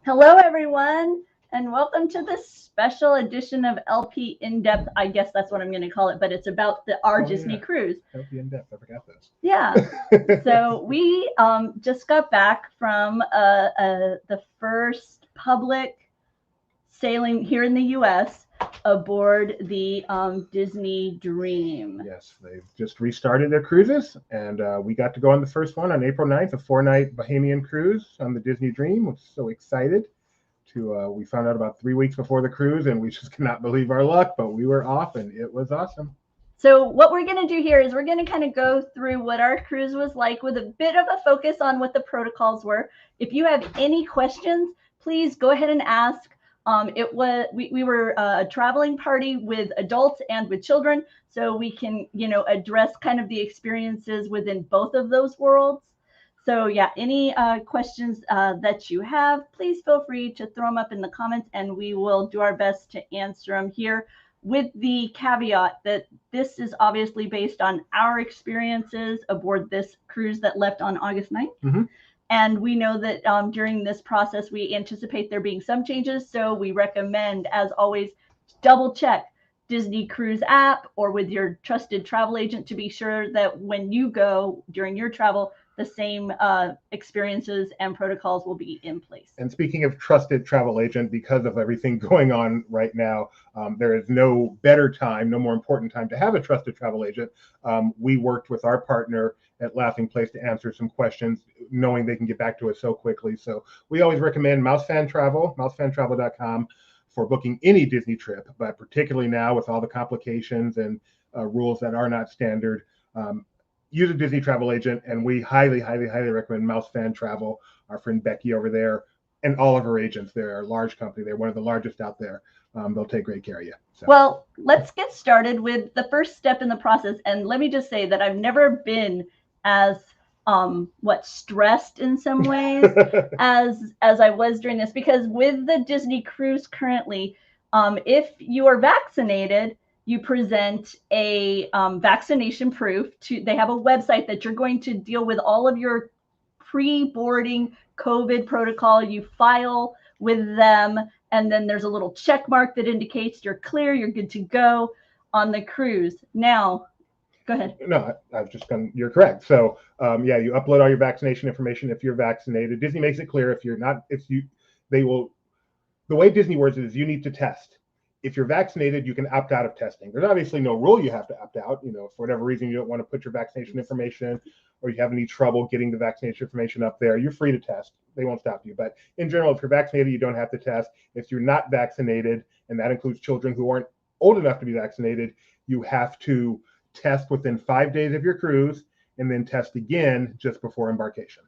Hello, everyone, and welcome to this special edition of LP In-Depth. I guess that's what I'm going to call it, but it's about our Disney cruise. LP In-Depth, I forgot this. Yeah. So we just got back from the first public sailing here in the U.S. aboard the Disney Dream. Yes, they've just restarted their cruises, and we got to go on the first one on April 9th, a 4-night Bahamian cruise on the Disney Dream. We're so excited. We found out about 3 weeks before the cruise, and we just cannot believe our luck, but we were off, and it was awesome. So what we're going to do here is we're going to kind of go through what our cruise was like with a bit of a focus on what the protocols were. If you have any questions, please go ahead and ask. We were a traveling party with adults and with children, so we can, address kind of the experiences within both of those worlds. So yeah, any questions that you have, please feel free to throw them up in the comments, and we will do our best to answer them here, with the caveat that this is obviously based on our experiences aboard this cruise that left on August 9th. Mm-hmm. And we know that during this process, we anticipate there being some changes. So we recommend, as always, double check Disney Cruise app or with your trusted travel agent to be sure that when you go during your travel, the same experiences and protocols will be in place. And speaking of trusted travel agent, because of everything going on right now, there is no better time, no more important time to have a trusted travel agent. We worked with our partner at Laughing Place to answer some questions, knowing they can get back to us so quickly. So we always recommend Mousefan Travel, mousefantravel.com, for booking any Disney trip, but particularly now with all the complications and rules that are not standard. Use a Disney travel agent, and we highly, highly, highly recommend Mousefan Travel. Our friend Becky over there, and all of her agents. They're a large company. They're one of the largest out there. They'll take great care of you. So. Well, let's get started with the first step in the process. And let me just say that I've never been as stressed in some ways as I was during this, because with the Disney cruise currently, if you are vaccinated, you present a vaccination proof. They have a website that you're going to deal with all of your pre-boarding COVID protocol. You file with them, and then there's a little check mark that indicates you're clear, you're good to go on the cruise. Now, go ahead. No, I've just been, you're correct. So yeah, you upload all your vaccination information if you're vaccinated. Disney makes it clear if you're not, the way Disney works is you need to test. If you're vaccinated, you can opt out of testing. There's obviously no rule you have to opt out. For whatever reason you don't want to put your vaccination information, or you have any trouble getting the vaccination information up there, you're free to test. They won't stop you. But in general, if you're vaccinated, you don't have to test. If you're not vaccinated, and that includes children who aren't old enough to be vaccinated, you have to test within 5 days of your cruise, and then test again just before embarkation.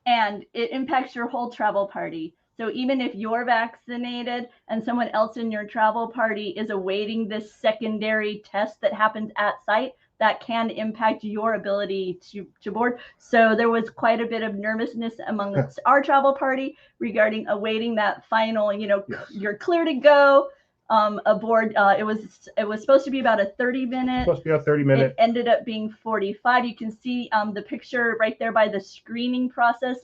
And it impacts your whole travel party. So even if you're vaccinated and someone else in your travel party is awaiting this secondary test that happens at site, that can impact your ability to board. So there was quite a bit of nervousness amongst our travel party regarding awaiting that final, yes, you're clear to go aboard. It was supposed to be about a 30-minute. Supposed to be a 30-minute. It ended up being 45. You can see the picture right there by the screening process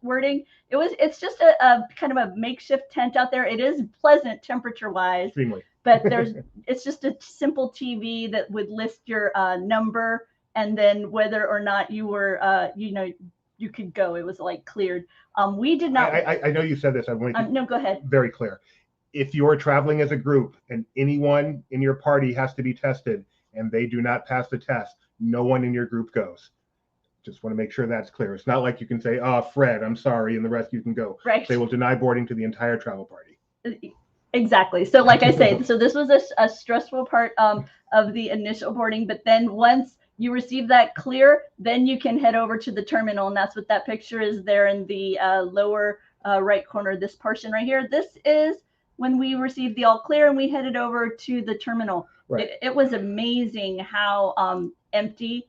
wording. It's just a kind of a makeshift tent out there. It is pleasant temperature-wise. Extremely. But it's just a simple TV that would list your number, and then whether or not you were you could go. It was like cleared. We did not. I know you said this. I'm going to no, go ahead. Very clear. If you are traveling as a group and anyone in your party has to be tested and they do not pass the test, no one in your group goes. Just want to make sure that's clear. It's not like you can say, "Oh, Fred, I'm sorry," and the rest you can go. Right. They will deny boarding to the entire travel party. Exactly. So like I say, so this was a stressful part of the initial boarding, but then once you receive that clear, then you can head over to the terminal, and that's what that picture is there in the lower right corner, this portion right here. This is when we received the all clear and we headed over to the terminal. Right. It was amazing how empty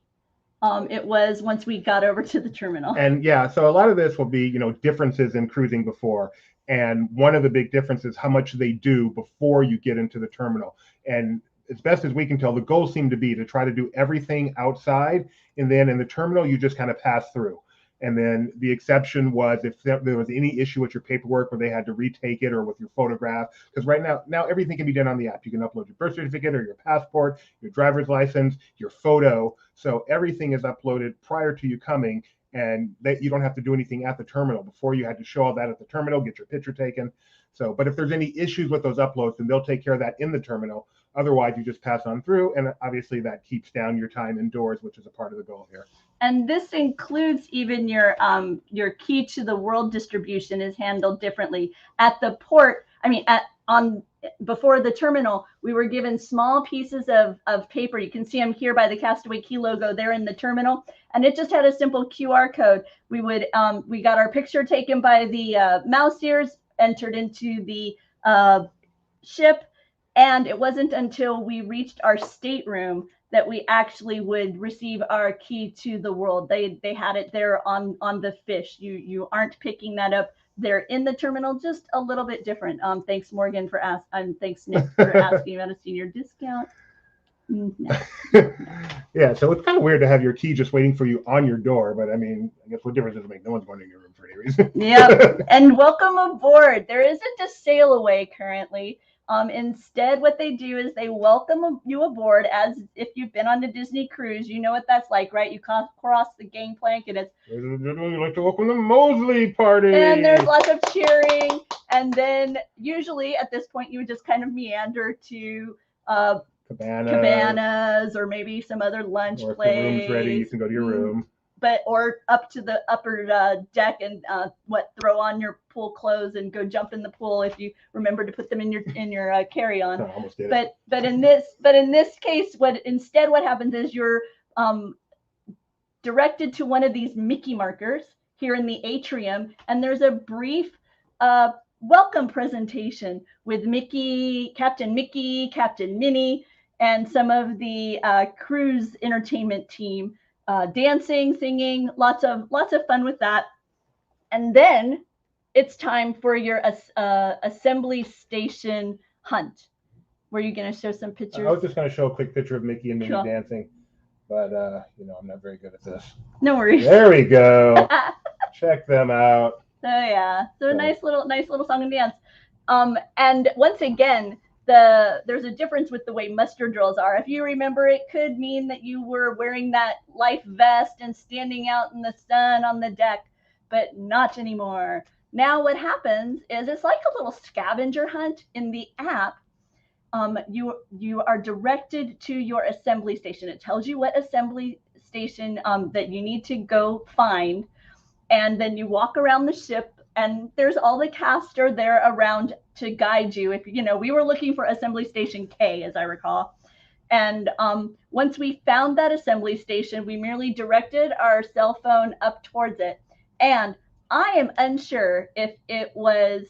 it was once we got over to the terminal. And yeah, so a lot of this will be, you know, differences in cruising before. And one of the big differences, how much they do before you get into the terminal. And as best as we can tell, the goal seemed to be to try to do everything outside. And then in the terminal, you just kind of pass through. And then the exception was if there was any issue with your paperwork where they had to retake it or with your photograph, because right now everything can be done on the app. You can upload your birth certificate or your passport, your driver's license, your photo. So everything is uploaded prior to you coming, and that you don't have to do anything at the terminal. Before, you had to show all that at the terminal, get your picture taken. So, but if there's any issues with those uploads, then they'll take care of that in the terminal. Otherwise, you just pass on through, and obviously that keeps down your time indoors, which is a part of the goal here. And this includes even your key to the world distribution is handled differently at the port. I mean, before the terminal, we were given small pieces of paper. You can see them here by the Castaway Key logo there in the terminal, and it just had a simple QR code. We got our picture taken by the mouse ears, entered into the ship, and it wasn't until we reached our stateroom that we actually would receive our key to the world. They had it there on the fish. You aren't picking that up. They're in the terminal, just a little bit different. Thanks Morgan for thanks Nick for asking about a senior discount. No. Yeah, so it's kind of weird to have your key just waiting for you on your door, but I mean, I guess what difference does it make? No one's going in your room for any reason. Yep. And welcome aboard. There isn't a sail away currently. Instead, what they do is they welcome you aboard as if you've been on a Disney cruise. You know what that's like, right? You cross the gangplank and it's... We'd like to welcome the Moseley party. And there's lots of cheering. And then usually at this point, you would just kind of meander to cabanas or maybe some other lunch place. If the room's ready, you can go to your room. Or up to the upper deck and throw on your pool clothes and go jump in the pool if you remember to put them in your carry-on. I almost did it. But in this case, what happens is you're directed to one of these Mickey markers here in the atrium, and there's a brief welcome presentation with Captain Mickey, Captain Minnie, and some of the cruise entertainment team. Dancing, singing, lots of fun with that. And then it's time for your assembly station hunt. Were you going to show some pictures? I was just going to show a quick picture of Mickey and Minnie dancing, but I'm not very good at this. No worries. There we go. Check them out. Oh yeah, so nice little song and dance. And once again, there's a difference with the way muster drills are. If you remember, it could mean that you were wearing that life vest and standing out in the sun on the deck, but not anymore. Now what happens is it's like a little scavenger hunt in the app. You are directed to your assembly station. It tells you what assembly station that you need to go find, and then you walk around the ship. And there's all the cast are there around to guide you. If we were looking for assembly station K, as I recall. And once we found that assembly station, we merely directed our cell phone up towards it. And I am unsure if it was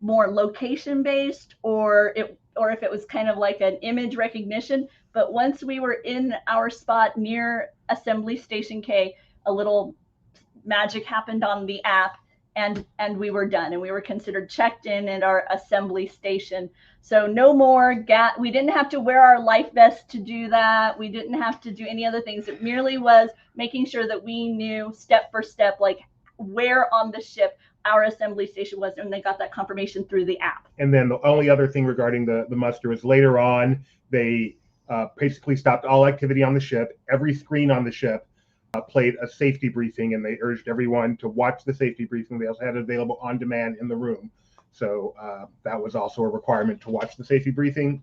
more location based or if it was kind of like an image recognition. But once we were in our spot near assembly station K, a little magic happened on the app. And we were done, and we were considered checked in at our assembly station. So no more we didn't have to wear our life vest to do that. We didn't have to do any other things. It merely was making sure that we knew step for step, like where on the ship our assembly station was, and they got that confirmation through the app. And then the only other thing regarding the muster is later on, they basically stopped all activity on the ship. Every screen on the ship played a safety briefing, and they urged everyone to watch the safety briefing. They also had it available on demand in the room. So that was also a requirement to watch the safety briefing,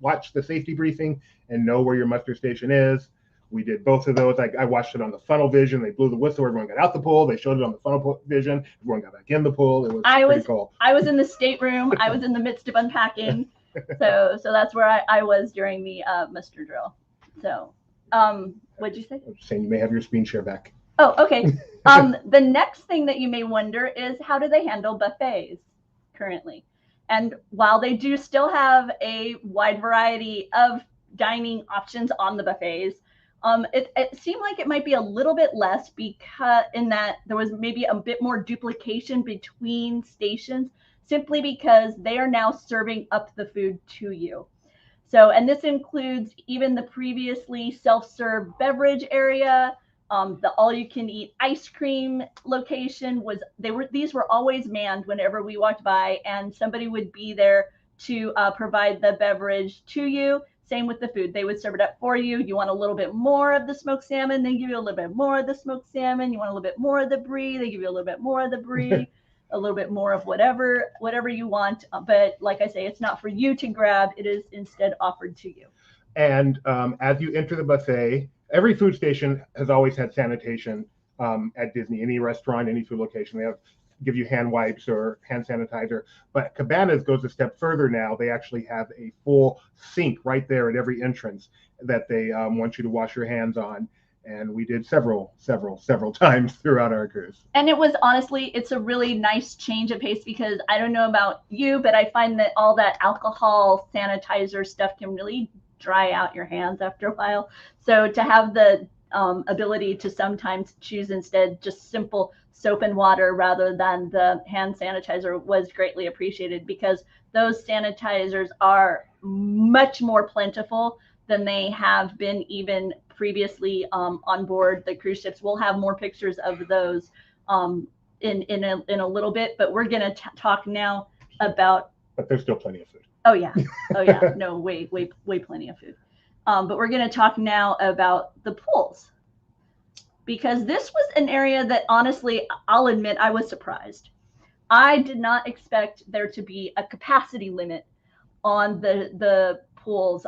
and know where your muster station is. We did both of those. I watched it on the funnel vision. They blew the whistle. Everyone got out the pool. They showed it on the funnel vision. Everyone got back in the pool. It was pretty cool. I was in the stateroom. I was in the midst of unpacking. So that's where I was during the muster drill. So What'd you say? I'm saying you may have your screen share back. Oh, okay. The next thing that you may wonder is how do they handle buffets currently? And while they do still have a wide variety of dining options on the buffets, it seemed like it might be a little bit less because in that there was maybe a bit more duplication between stations simply because they are now serving up the food to you. So, and this includes even the previously self-serve beverage area, the all-you-can-eat ice cream location was these were always manned whenever we walked by, and somebody would be there to provide the beverage to you. Same with the food; they would serve it up for you. You want a little bit more of the smoked salmon, they give you a little bit more of the smoked salmon. You want a little bit more of the brie, they give you a little bit more of the brie. A little bit more of whatever you want, but like I say, it's not for you to grab, it is instead offered to you. And as you enter the buffet, every food station has always had sanitation at Disney. Any restaurant, any food location, they give you hand wipes or hand sanitizer. But Cabanas goes a step further now. They actually have a full sink right there at every entrance that they want you to wash your hands on. And we did several times throughout our cruise. And it was honestly, it's a really nice change of pace because I don't know about you, but I find that all that alcohol sanitizer stuff can really dry out your hands after a while. So to have the ability to sometimes choose instead just simple soap and water rather than the hand sanitizer was greatly appreciated because those sanitizers are much more plentiful than they have been even previously on board the cruise ships. We'll have more pictures of those in a little bit, but we're going to talk now about. But there's still plenty of food. Oh yeah, no, way plenty of food. But we're going to talk now about the pools because this was an area that honestly, I'll admit, I was surprised. I did not expect there to be a capacity limit on the pools.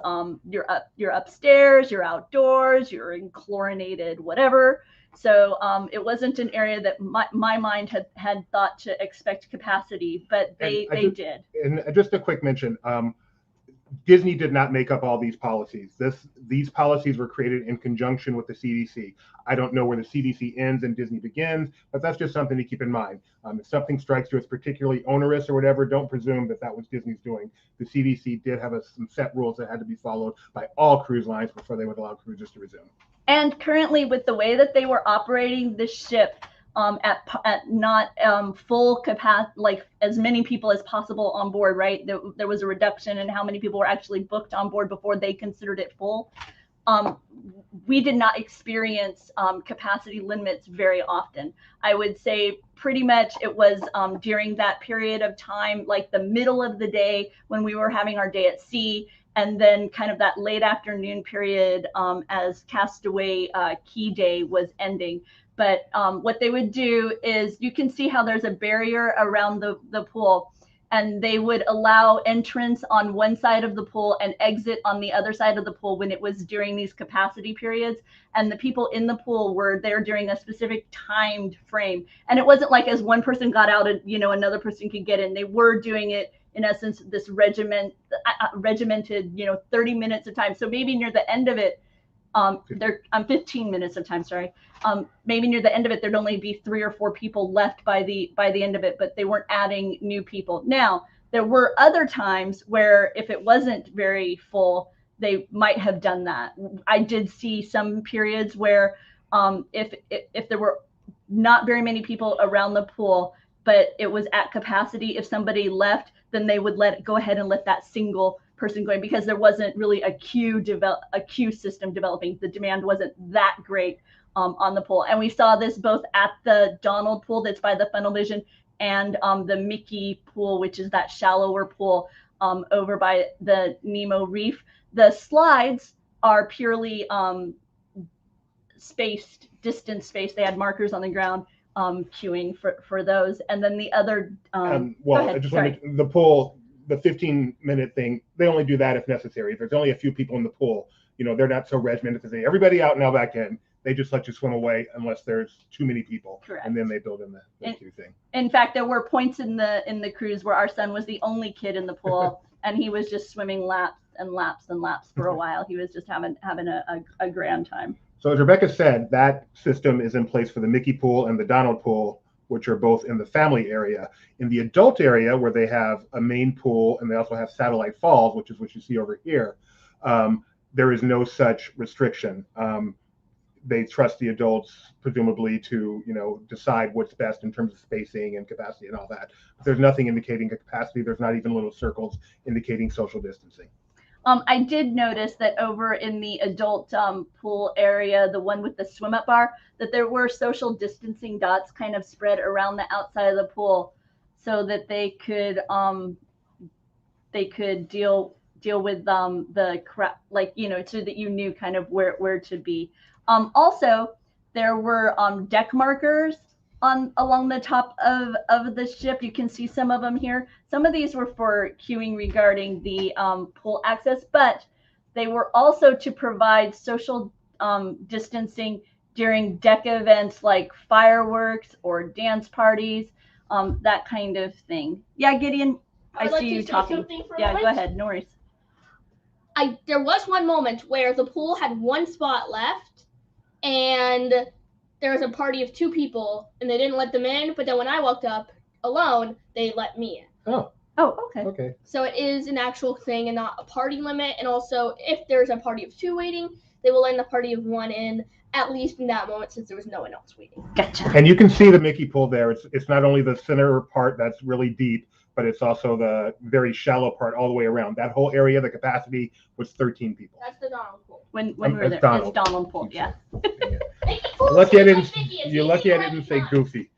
You're upstairs, you're outdoors, you're in chlorinated whatever. So it wasn't an area that my mind had thought to expect capacity, but they did. And just a quick mention, Disney did not make up all these policies. These policies were created in conjunction with the CDC. I don't know where the CDC ends and Disney begins, but that's just something to keep in mind. If something strikes you as particularly onerous or whatever, don't presume that was Disney's doing. The CDC did have some set rules that had to be followed by all cruise lines before they would allow cruises to resume. And currently, with the way that they were operating the ship, at not full capacity, like as many people as possible on board, right? There was a reduction in how many people were actually booked on board before they considered it full. We did not experience capacity limits very often. I would say pretty much it was during that period of time, like the middle of the day when we were having our day at sea, and then kind of that late afternoon period as Castaway Key Day was ending. But what they would do is you can see how there's a barrier around the pool, and they would allow entrance on one side of the pool and exit on the other side of the pool when it was during these capacity periods. And the people in the pool were there during a specific timed frame. And it wasn't like as one person got out and, another person could get in. They were doing it in essence, this regimented, 30 minutes of time. So maybe near the end of it, 15 minutes of time, sorry. Maybe near the end of it, there'd only be 3 or 4 people left by the end of it, but they weren't adding new people. Now, there were other times where if it wasn't very full, they might have done that. I did see some periods where if there were not very many people around the pool, but it was at capacity, if somebody left, then they would go ahead and let that single person going because there wasn't really a queue system developing. The demand wasn't that great on the pool. And we saw this both at the Donald pool that's by the Funnel Vision and the Mickey pool, which is that shallower pool over by the Nemo Reef. The slides are purely distance spaced. They had markers on the ground queuing for those. And then the other I just wanted the pool, the 15-minute thing, they only do that if necessary. If there's only a few people in the pool, they're not so regimented to say everybody out now back in. They just let you swim away unless there's too many people. Correct. And then they build in the queue thing. In fact, there were points in the cruise where our son was the only kid in the pool, and he was just swimming laps and laps and laps for a while. He was just having a grand time. So as Rebecca said, that system is in place for the Mickey pool and the Donald pool, which are both in the family area. In the adult area, where they have a main pool and they also have satellite falls, which is what you see over here, there is no such restriction. They trust the adults, presumably, to decide what's best in terms of spacing and capacity and all that. But there's nothing indicating capacity. There's not even little circles indicating social distancing. I did notice that over in the adult pool area, the one with the swim up bar, that there were social distancing dots kind of spread around the outside of the pool, so that they could deal with the crap, like, so that you knew kind of where to be. Also, there were deck markers along the top of the ship. You can see some of them here. Some of these were for queuing regarding the pool access, but they were also to provide social distancing during deck events like fireworks or dance parties, that kind of thing. Yeah, Gideon, I see you talking. Yeah, go ahead, no worries. There was one moment where the pool had one spot left, and there was a party of 2 people, and they didn't let them in. But then when I walked up alone, they let me in. Oh, okay. Okay. So it is an actual thing and not a party limit. And also, if there's a party of 2 waiting, they will let the party of 1 in, at least in that moment, since there was no one else waiting. Gotcha. And you can see the Mickey pool there. It's not only the center part that's really deep, but it's also the very shallow part all the way around. That whole area, the capacity was 13 people. That's the Donald pool. When we were there, it's Donald pool, yeah. You're lucky I didn't say Goofy.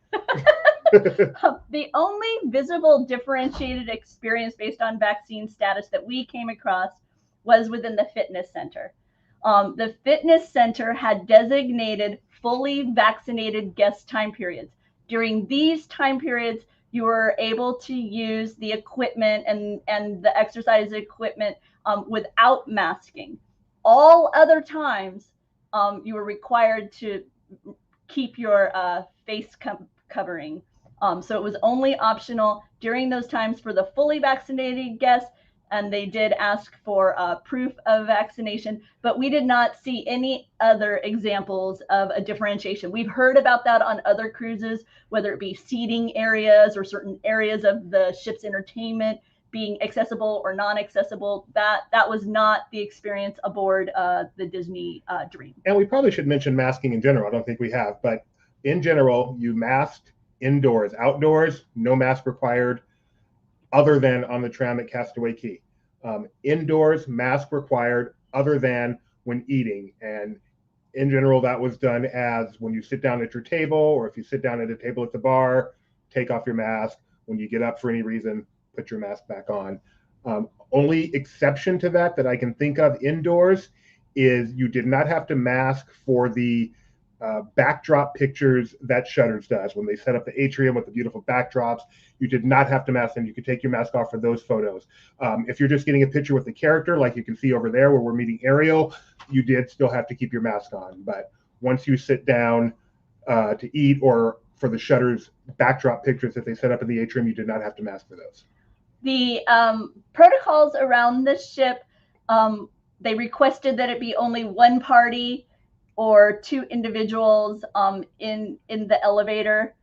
The only visible differentiated experience based on vaccine status that we came across was within the fitness center. The fitness center had designated fully vaccinated guest time periods. During these time periods, you were able to use the equipment and the exercise equipment without masking. All other times, you were required to keep your face covering. So it was only optional during those times for the fully vaccinated guests, and they did ask for proof of vaccination, but we did not see any other examples of a differentiation. We've heard about that on other cruises, whether it be seating areas or certain areas of the ship's entertainment being accessible or non-accessible. That was not the experience aboard the Disney Dream. And we probably should mention masking in general. I don't think we have, but in general, you masked indoors. Outdoors, no mask required, other than on the tram at Castaway Cay. Indoors, mask required, other than when eating. And in general, that was done as when you sit down at your table, or if you sit down at a table at the bar, take off your mask. When you get up for any reason, put your mask back on. Only exception to that I can think of indoors is you did not have to mask for the backdrop pictures that Shutters does. When they set up the atrium with the beautiful backdrops, you did not have to mask them. You could take your mask off for those photos. If you're just getting a picture with the character, like you can see over there where we're meeting Ariel, you did still have to keep your mask on. But once you sit down to eat, or for the Shutters backdrop pictures that they set up in the atrium, you did not have to mask for those. The protocols around the ship, they requested that it be only 1 party or 2 individuals in the elevator.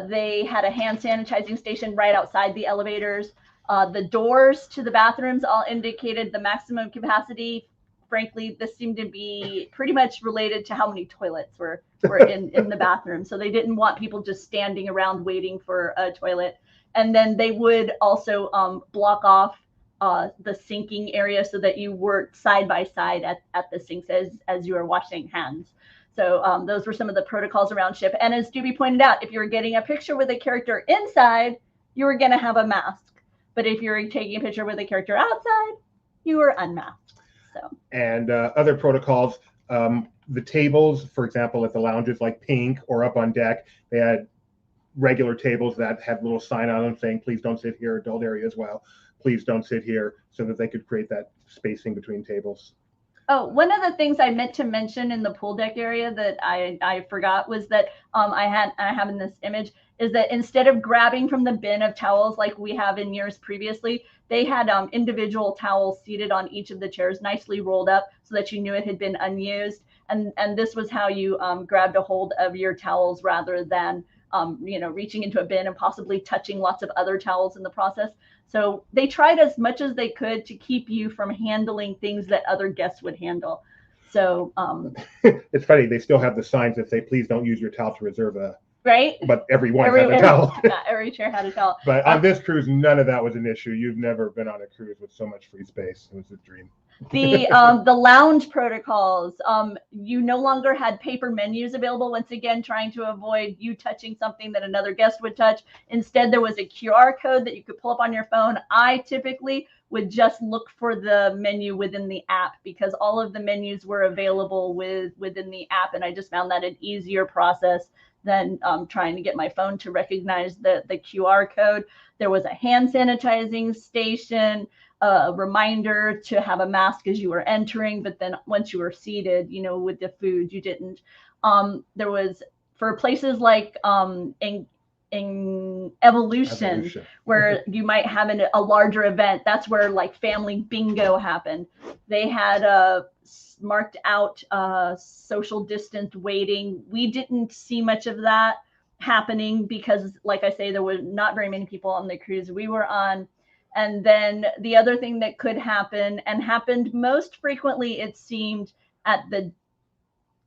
They had a hand sanitizing station right outside the elevators. The doors to the bathrooms all indicated the maximum capacity. Frankly, this seemed to be pretty much related to how many toilets were in the bathroom. So they didn't want people just standing around waiting for a toilet. And then they would also block off the sinking area so that you worked side by side at the sinks as you were washing hands. So those were some of the protocols around ship. And as Doobie pointed out, if you were getting a picture with a character inside, you were going to have a mask. But if you were taking a picture with a character outside, you were unmasked. So. And other protocols, the tables, for example, at the lounges like Pink or up on deck, they had regular tables that had little sign on them saying, please don't sit here, adult area as well. Please don't sit here, so that they could create that spacing between tables. Oh, one of the things I meant to mention in the pool deck area that I forgot was that I have in this image is that instead of grabbing from the bin of towels like we have in years previously, they had individual towels seated on each of the chairs, nicely rolled up so that you knew it had been unused. And this was how you grabbed a hold of your towels rather than reaching into a bin and possibly touching lots of other towels in the process. So they tried as much as they could to keep you from handling things that other guests would handle. So it's funny, they still have the signs that say, please don't use your towel to reserve a, right? but everyone had a towel. Every chair had a towel. But on this cruise, none of that was an issue. You've never been on a cruise with so much free space. It was a dream. The lounge protocols, you no longer had paper menus available, once again trying to avoid you touching something that another guest would touch. Instead, there was a QR code that you could pull up on your phone. I typically would just look for the menu within the app because all of the menus were available within the app, and I just found that an easier process than trying to get my phone to recognize the QR code. There was a hand sanitizing station, a reminder to have a mask as you were entering, but then once you were seated, with the food, you didn't. There was, for places like in Evolution, where you might have a larger event, that's where like family bingo happened. They had marked out social distance waiting. We didn't see much of that happening because, like I say, there were not very many people on the cruise we were on. And then the other thing that could happen, and happened most frequently, it seemed, at the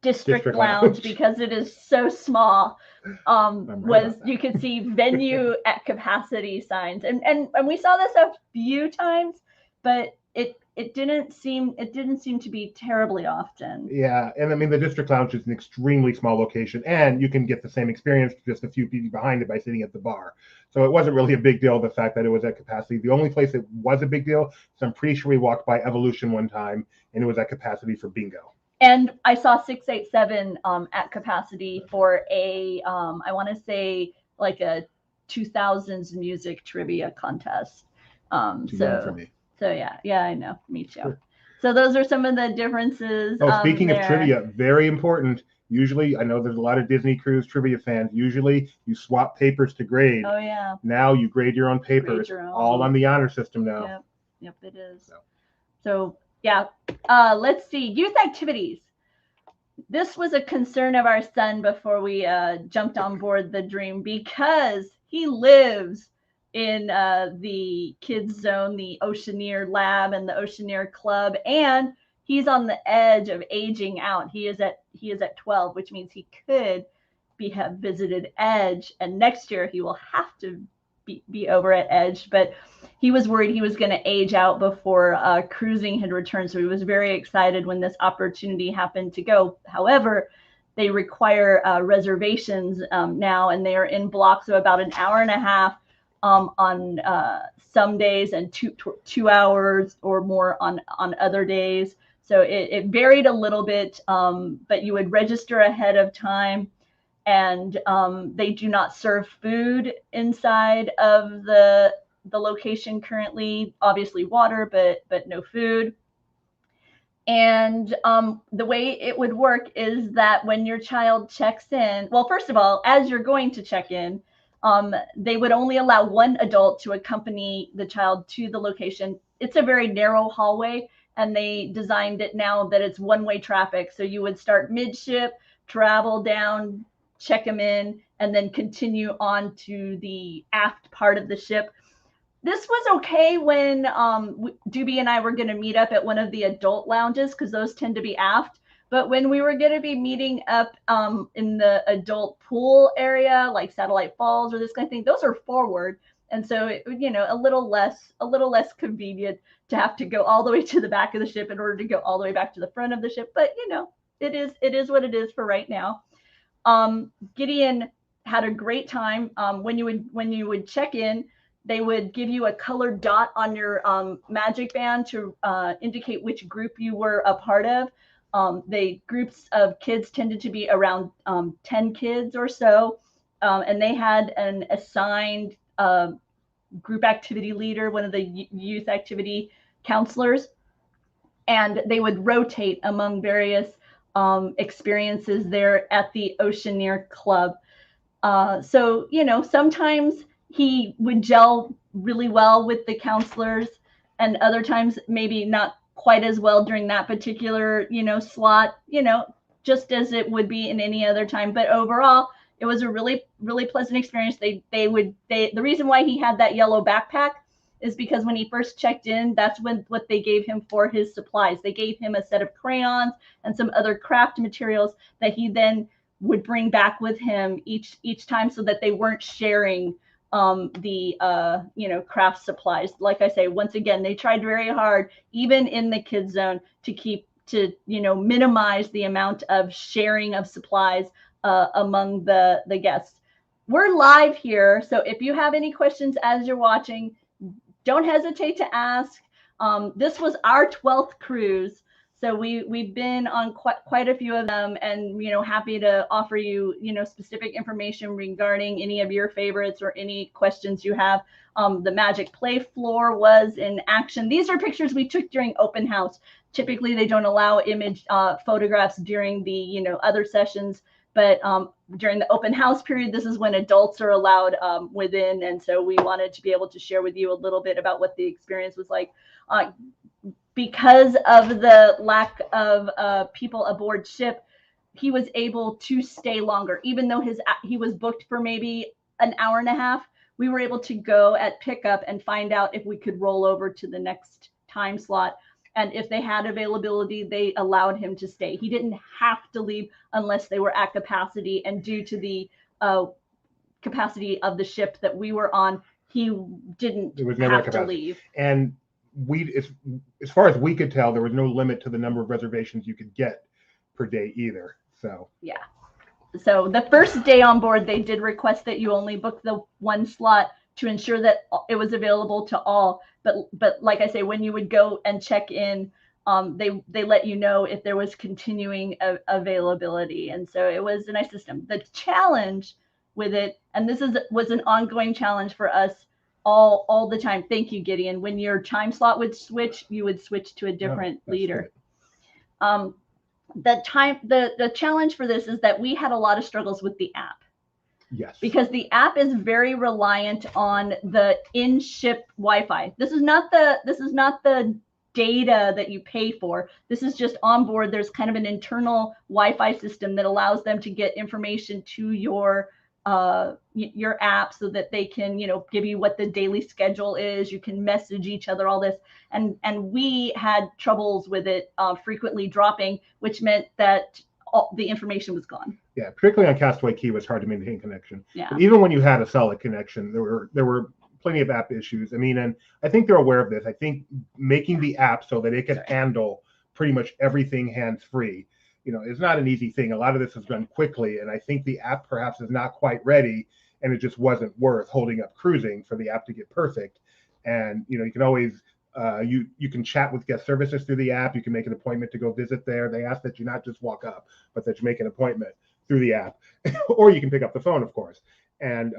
district lounge because it is so small, was you could see venue at capacity signs. And we saw this a few times, but it didn't seem to be terribly often. Yeah, and I mean the district lounge is an extremely small location, and you can get the same experience just a few feet behind it by sitting at the bar. So it wasn't really a big deal, the fact that it was at capacity. The only place it was a big deal, so I'm pretty sure we walked by Evolution one time, and it was at capacity for bingo. And I saw 687 at capacity for a I want to say like a 2000s music trivia contest. For me. So yeah, I know, me too. So those are some of the differences. Oh, speaking of trivia, very important. Usually, I know there's a lot of Disney Cruise trivia fans. Usually, you swap papers to grade. Oh yeah. Now you grade your own papers. All on the honor system now. Yep, it is. So yeah, let's see. Youth activities. This was a concern of our son before we jumped on board the Dream, because he lives in the kids zone, the Oceaneer lab and the Oceaneer club, and he's on the edge of aging out. He is at 12, which means he could have visited Edge, and next year he will have to be over at Edge, but he was worried he was going to age out before cruising had returned. So he was very excited when this opportunity happened to go. However, they require reservations now, and they are in blocks of about an hour and a half on some days, and 2 hours or more on other days. So it varied a little bit, but you would register ahead of time. And they do not serve food inside of the location currently. Obviously water, but no food. And the way it would work is that when your child checks in, well, first of all, as you're going to check in, they would only allow one adult to accompany the child to the location. It's a very narrow hallway, and they designed it now that it's one-way traffic. So you would start midship, travel down, check them in, and then continue on to the aft part of the ship. This was okay when Doobie and I were going to meet up at one of the adult lounges, because those tend to be aft. But when we were going to be meeting up in the adult pool area, like Satellite Falls or this kind of thing, those are forward. And so, a little less convenient to have to go all the way to the back of the ship in order to go all the way back to the front of the ship. But, it is what it is for right now. Gideon had a great time. When you would check in, they would give you a colored dot on your magic band to indicate which group you were a part of. The groups of kids tended to be around 10 kids or so, and they had an assigned group activity leader, one of the youth activity counselors. and they would rotate among various experiences there at the Oceaneer Club. So, you know, sometimes he would gel really well with the counselors, and other times maybe not quite as well during that particular, you know, slot, you know, just as it would be in any other time. But overall, it was a really, really pleasant experience. The reason why he had that yellow backpack is because when he first checked in, that's what they gave him for his supplies. They gave him a set of crayons and some other craft materials that he then would bring back with him each time, so that they weren't sharing the you know, craft supplies. Like I say, once again, they tried very hard, even in the kids zone, to you know, minimize the amount of sharing of supplies among the guests. We're live here, so if you have any questions as you're watching, don't hesitate to ask. This was our 12th cruise, so we've been on quite a few of them, and, you know, happy to offer you, you know, specific information regarding any of your favorites or any questions you have. The Magic Play floor was in action. These are pictures we took during open house. Typically, they don't allow image photographs during the, you know, other sessions, but during the open house period, this is when adults are allowed within, and so we wanted to be able to share with you a little bit about what the experience was like. Because of the lack of people aboard ship, he was able to stay longer, even though he was booked for maybe an hour and a half. We were able to go at pickup and find out if we could roll over to the next time slot. And if they had availability, they allowed him to stay. He didn't have to leave unless they were at capacity. And due to the capacity of the ship that we were on, he didn't have to leave. And as far as we could tell, there was no limit to the number of reservations you could get per day either. So yeah. So the first day on board, they did request that you only book the one slot to ensure that it was available to all. But like I say, when you would go and check in, they let you know if there was continuing availability. And so it was a nice system. The challenge with it, and this was an ongoing challenge for us all the time. Thank you, Gideon. When your time slot would switch, you would switch to a different leader. The challenge for this is that we had a lot of struggles with the app. Yes. Because the app is very reliant on the in-ship Wi-Fi. This is not the data that you pay for. This is just on board. There's kind of an internal Wi-Fi system that allows them to get information to your app, so that they can, you know, give you what the daily schedule is. You can message each other, all this, and we had troubles with it frequently dropping, which meant that the information was gone. Yeah, particularly on Castaway Cay, it was hard to maintain connection. Yeah. But even when you had a solid connection, there were plenty of app issues. I mean, and I think they're aware of this. I think making the app so that it could handle pretty much everything hands-free, you know, is not an easy thing. A lot of this is done quickly, and I think the app perhaps is not quite ready, and it just wasn't worth holding up cruising for the app to get perfect. And, you know, you can always you can chat with guest services through the app. You can make an appointment to go visit there. They ask that you not just walk up, but that you make an appointment through the app, or you can pick up the phone, of course. And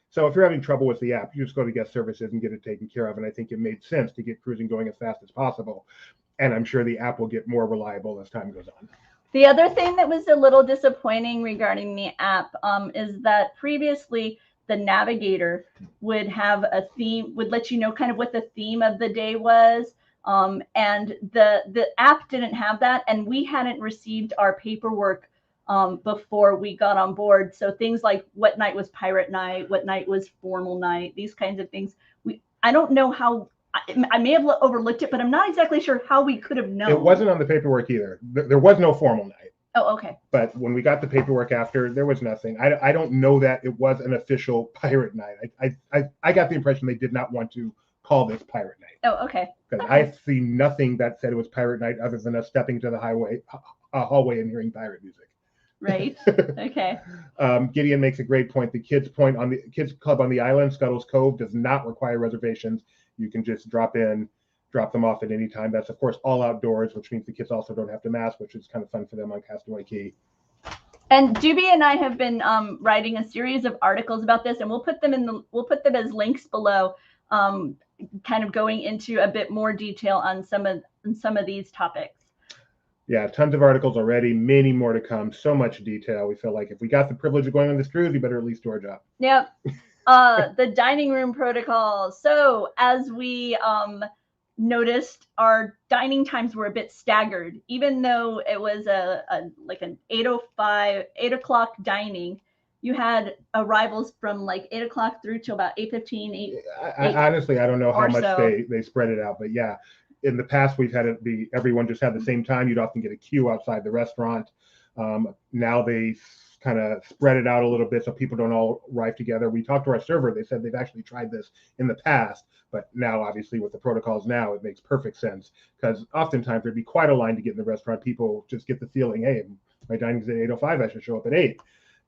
so if you're having trouble with the app, you just go to guest services and get it taken care of. And I think it made sense to get cruising going as fast as possible. And I'm sure the app will get more reliable as time goes on. The other thing that was a little disappointing regarding the app is that previously the navigator would have a theme, would let you know kind of what the theme of the day was. And the app didn't have that, and we hadn't received our paperwork before we got on board. So things like what night was pirate night, what night was formal night, these kinds of things. I don't know how, I may have overlooked it, but I'm not exactly sure how we could have known. It wasn't on the paperwork either. There was no formal night. Oh, okay. But when we got the paperwork after, there was nothing. I don't know that it was an official pirate night. I got the impression they did not want to call this pirate night. Oh, okay. Because I see nothing that said it was pirate night other than us stepping to the hallway and hearing pirate music. Right. Okay. Gideon makes a great point. The kids club on the island, Scuttle's Cove, does not require reservations. You can just drop them off at any time. That's of course all outdoors, which means the kids also don't have to mask, which is kind of fun for them on Castaway Cay. And Doobie and I have been writing a series of articles about this, and we'll put them as links below, kind of going into a bit more detail on some of some of these topics. Yeah, tons of articles already, many more to come, so much detail. We feel like if we got the privilege of going on this cruise, we better at least do our job. Yep. The dining room protocols. So as we noticed, our dining times were a bit staggered, even though it was like an 8 o'clock dining. You had arrivals from like 8 o'clock through to about 8:15. Honestly, I don't know how much so. they spread it out, but yeah. In the past, we've had it be everyone just had the same time. You'd often get a queue outside the restaurant. Now they kind of spread it out a little bit so people don't all arrive together. We talked to our server. They said they've actually tried this in the past, but now obviously with the protocols now, it makes perfect sense because oftentimes there'd be quite a line to get in the restaurant. People just get the feeling, hey, my dining's at 8:05, I should show up at 8.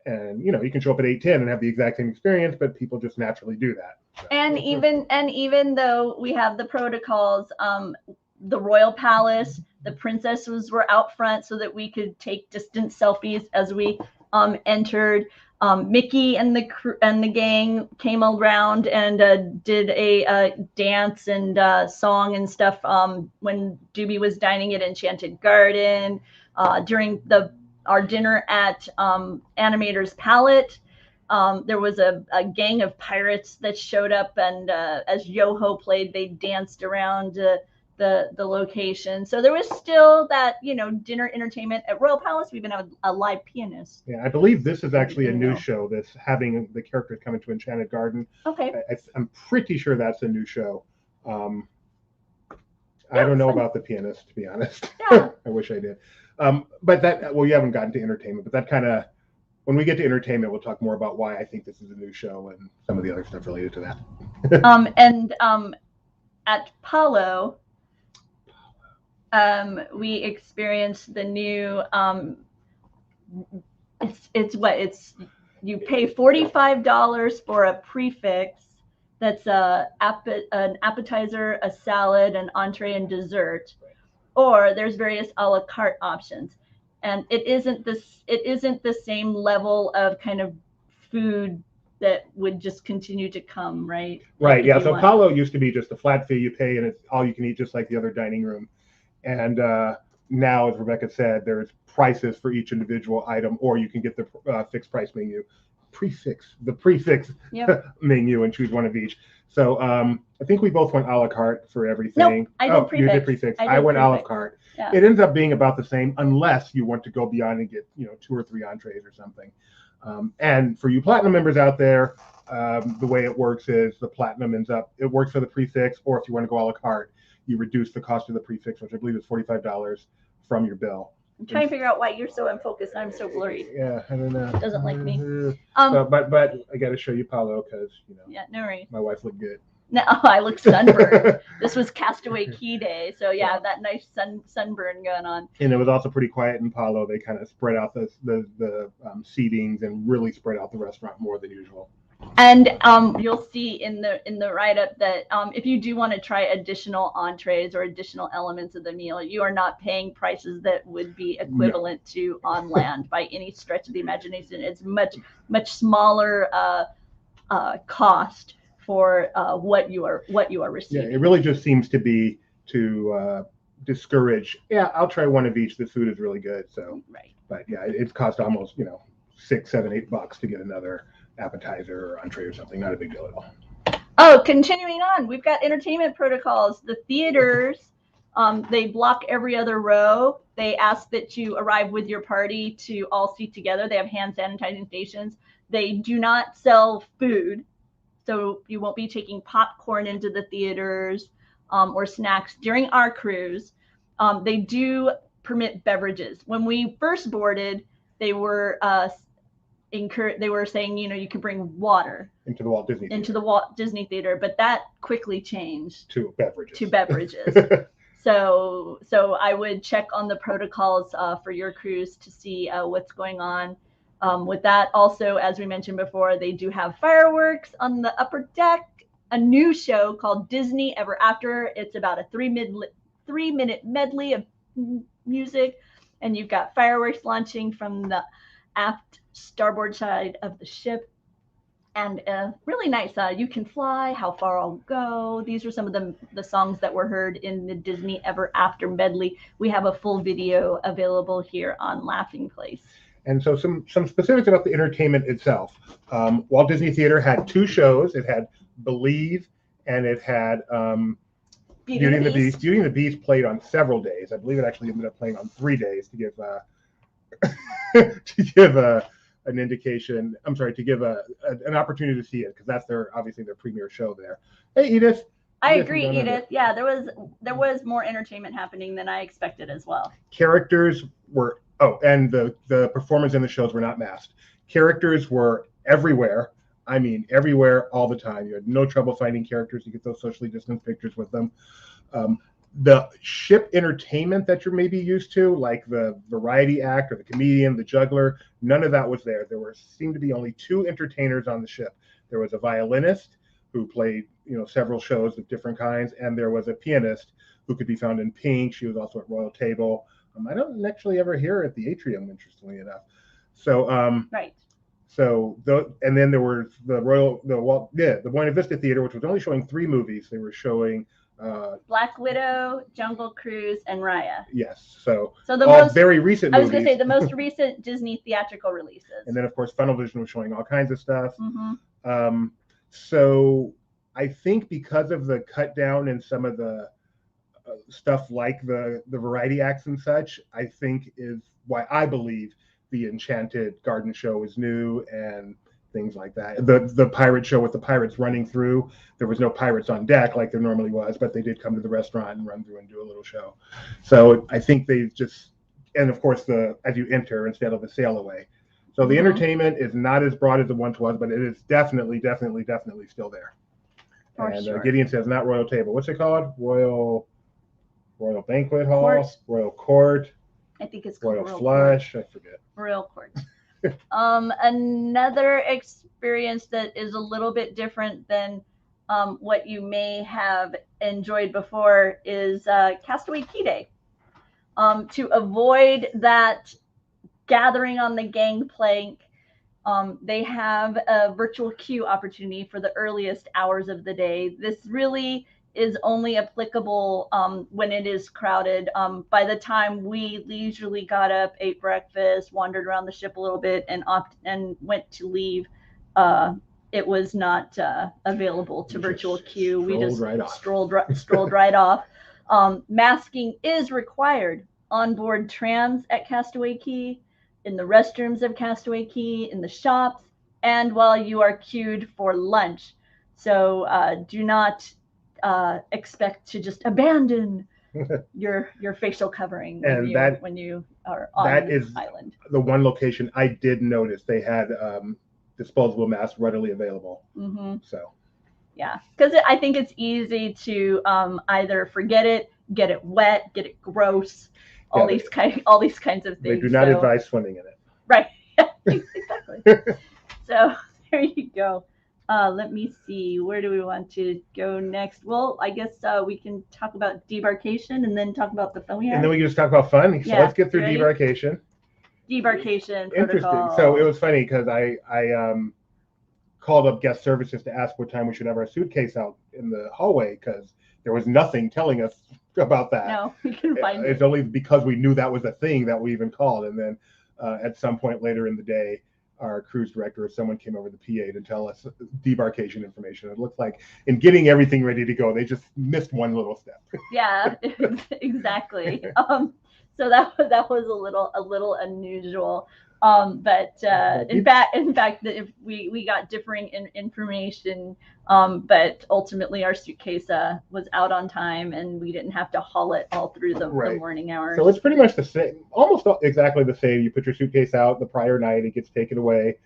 And you can show up at 8:10 and have the exact same experience, but people just naturally do that. So. And even though we have the protocols, the royal palace, the princesses were out front so that we could take distant selfies as we entered. Mickey and the gang came around and did a dance and song and stuff when Doobie was dining at Enchanted Garden. During our dinner at Animator's Palette, there was a gang of pirates that showed up, and as Yo-Ho played, they danced around the location. So there was still that, dinner entertainment. At Royal Palace, we even have a live pianist. Yeah, I believe this is actually a new show that's having the characters come into Enchanted Garden. Okay. I'm pretty sure that's a new show. I don't know about the pianist, to be honest. Yeah. I wish I did. But you haven't gotten to entertainment, but that kind of, when we get to entertainment, we'll talk more about why I think this is a new show and some of the other stuff related to that. At Palo, we experienced the new, you pay $45 for a prefix that's an appetizer, a salad, an entree, and dessert, or there's various a la carte options. And it isn't the same level of kind of food that would just continue to come, right? Right. Yeah. So Apollo used to be just a flat fee you pay, and it's all you can eat, just like the other dining room. And now, as Rebecca said, there's prices for each individual item, or you can get the fixed price menu, the prefix yep. menu, and choose one of each. So I think we both went a la carte for everything. Nope, I did prefix. You did prefix. I went a la carte. Yeah. It ends up being about the same unless you want to go beyond and get 2 or 3 entrees or something. And for you platinum members out there, the way it works is the platinum it works for the prefix, or if you want to go a la carte, you reduce the cost of the prefix, which I believe is $45 from your bill. I'm trying to figure out why you're so unfocused and I'm so blurry. Yeah, I don't know. Doesn't like me. But I got to show you Paulo because Yeah, no worries. My wife looked good. No, I look sunburned. This was Castaway Key Day, so yeah, that nice sunburn going on. And it was also pretty quiet in Palo. They kind of spread out the seatings and really spread out the restaurant more than usual. And you'll see in the write-up that if you do want to try additional entrees or additional elements of the meal, you are not paying prices that would be equivalent to on land by any stretch of the imagination. It's much smaller cost for what you are receiving. Yeah, it really just seems to be to discourage. Yeah, I'll try one of each. The food is really good. So right. But yeah, it's cost almost $6, $7, $8 to get another appetizer or entree or something. Not a big deal at all. Oh, continuing on, we've got entertainment protocols. The theaters, they block every other row. They ask that you arrive with your party to all seat together. They have hand sanitizing stations. They do not sell food, so you won't be taking popcorn into the theaters or snacks during our cruise. They do permit beverages. When we first boarded, they were saying, you can bring water into the Walt Disney Theater, but that quickly changed to beverages. So I would check on the protocols for your cruise to see what's going on with that. Also, as we mentioned before, they do have fireworks on the upper deck, a new show called Disney Ever After. It's about a 3-minute medley of music, and you've got fireworks launching from the aft starboard side of the ship. And really nice. You Can Fly, How Far I'll Go. These are some of the songs that were heard in the Disney Ever After medley. We have a full video available here on Laughing Place. And so some specifics about the entertainment itself. Walt Disney Theater had 2 shows. It had Believe and it had Beauty and the Beast. Beauty and the Beast played on several days. I believe it actually ended up playing on 3 days to give an indication. I'm sorry, to give an opportunity to see it, because that's obviously their premier show there. Hey, Edith. I agree, Edith. Yeah, there was more entertainment happening than I expected as well. Characters were and the performers in the shows were not masked. Characters were everywhere. I mean, everywhere, all the time. You had no trouble finding characters to get those socially distanced pictures with them. The ship entertainment that you're maybe used to, like the variety act or the comedian, the juggler, none of that was there. There seemed to be only 2 entertainers on the ship. There was a violinist who played, several shows of different kinds, and there was a pianist who could be found in Pink. She was also at Royal Table. I don't actually ever hear her at the atrium, interestingly enough. So right. So and then there was the Buena Vista Theater, which was only showing 3 movies. They were showing Black Widow, Jungle Cruise, and Raya. Yes. So the most very recent movies. I was going to say the most recent Disney theatrical releases. And then, of course, Funnel Vision was showing all kinds of stuff. Mm-hmm. So I think because of the cut down in some of the stuff like the variety acts and such, I think is why I believe the Enchanted Garden show is new and things like that. The pirate show with the pirates running through, there was no pirates on deck like there normally was, but they did come to the restaurant and run through and do a little show. So I think they just, and of course as you enter instead of a sail away. So the entertainment is not as broad as it once was, but it is definitely still there. And sure. Gideon says not Royal Table. What's it called? Royal Banquet Hall? Court. Royal Court. I think it's called Royal Flush. Court. I forget. Royal Court. Another experience that is a little bit different than what you may have enjoyed before is Castaway Key Day. To avoid that gathering on the gangplank, they have a virtual queue opportunity for the earliest hours of the day. This really is only applicable when it is crowded. By the time we leisurely got up, ate breakfast, wandered around the ship a little bit, and went to leave, it was not available to virtual queue. We just strolled right off. Masking is required on board trams at Castaway Key, in the restrooms of Castaway Key, in the shops, and while you are queued for lunch. So do not expect to just abandon your facial covering when you are on the island. The one location I did notice they had disposable masks readily available. Mm-hmm. So yeah, because I think it's easy to either forget it, get it wet, get it gross, all these kinds of things. They do not advise swimming in it. Right. Exactly. So there you go. Let me see. Where do we want to go next? Well, I guess we can talk about Debarkation and then talk about the film. And then we can just talk about fun. So let's get through Debarkation. Debarkation protocol. Interesting. So it was funny because I called up guest services to ask what time we should have our suitcase out in the hallway, because there was nothing telling us about that. No, we couldn't find it. It's only because we knew that was a thing that we even called. And then at some point later in the day, our cruise director or someone came over the PA to tell us debarkation information. It looked like in getting everything ready to go, they just missed one little step. Yeah, exactly. So that was a little unusual. But in fact, if we got differing information, but ultimately our suitcase was out on time, and we didn't have to haul it all through the morning hours. So it's pretty much the same, almost exactly the same. You put your suitcase out the prior night, it gets taken away.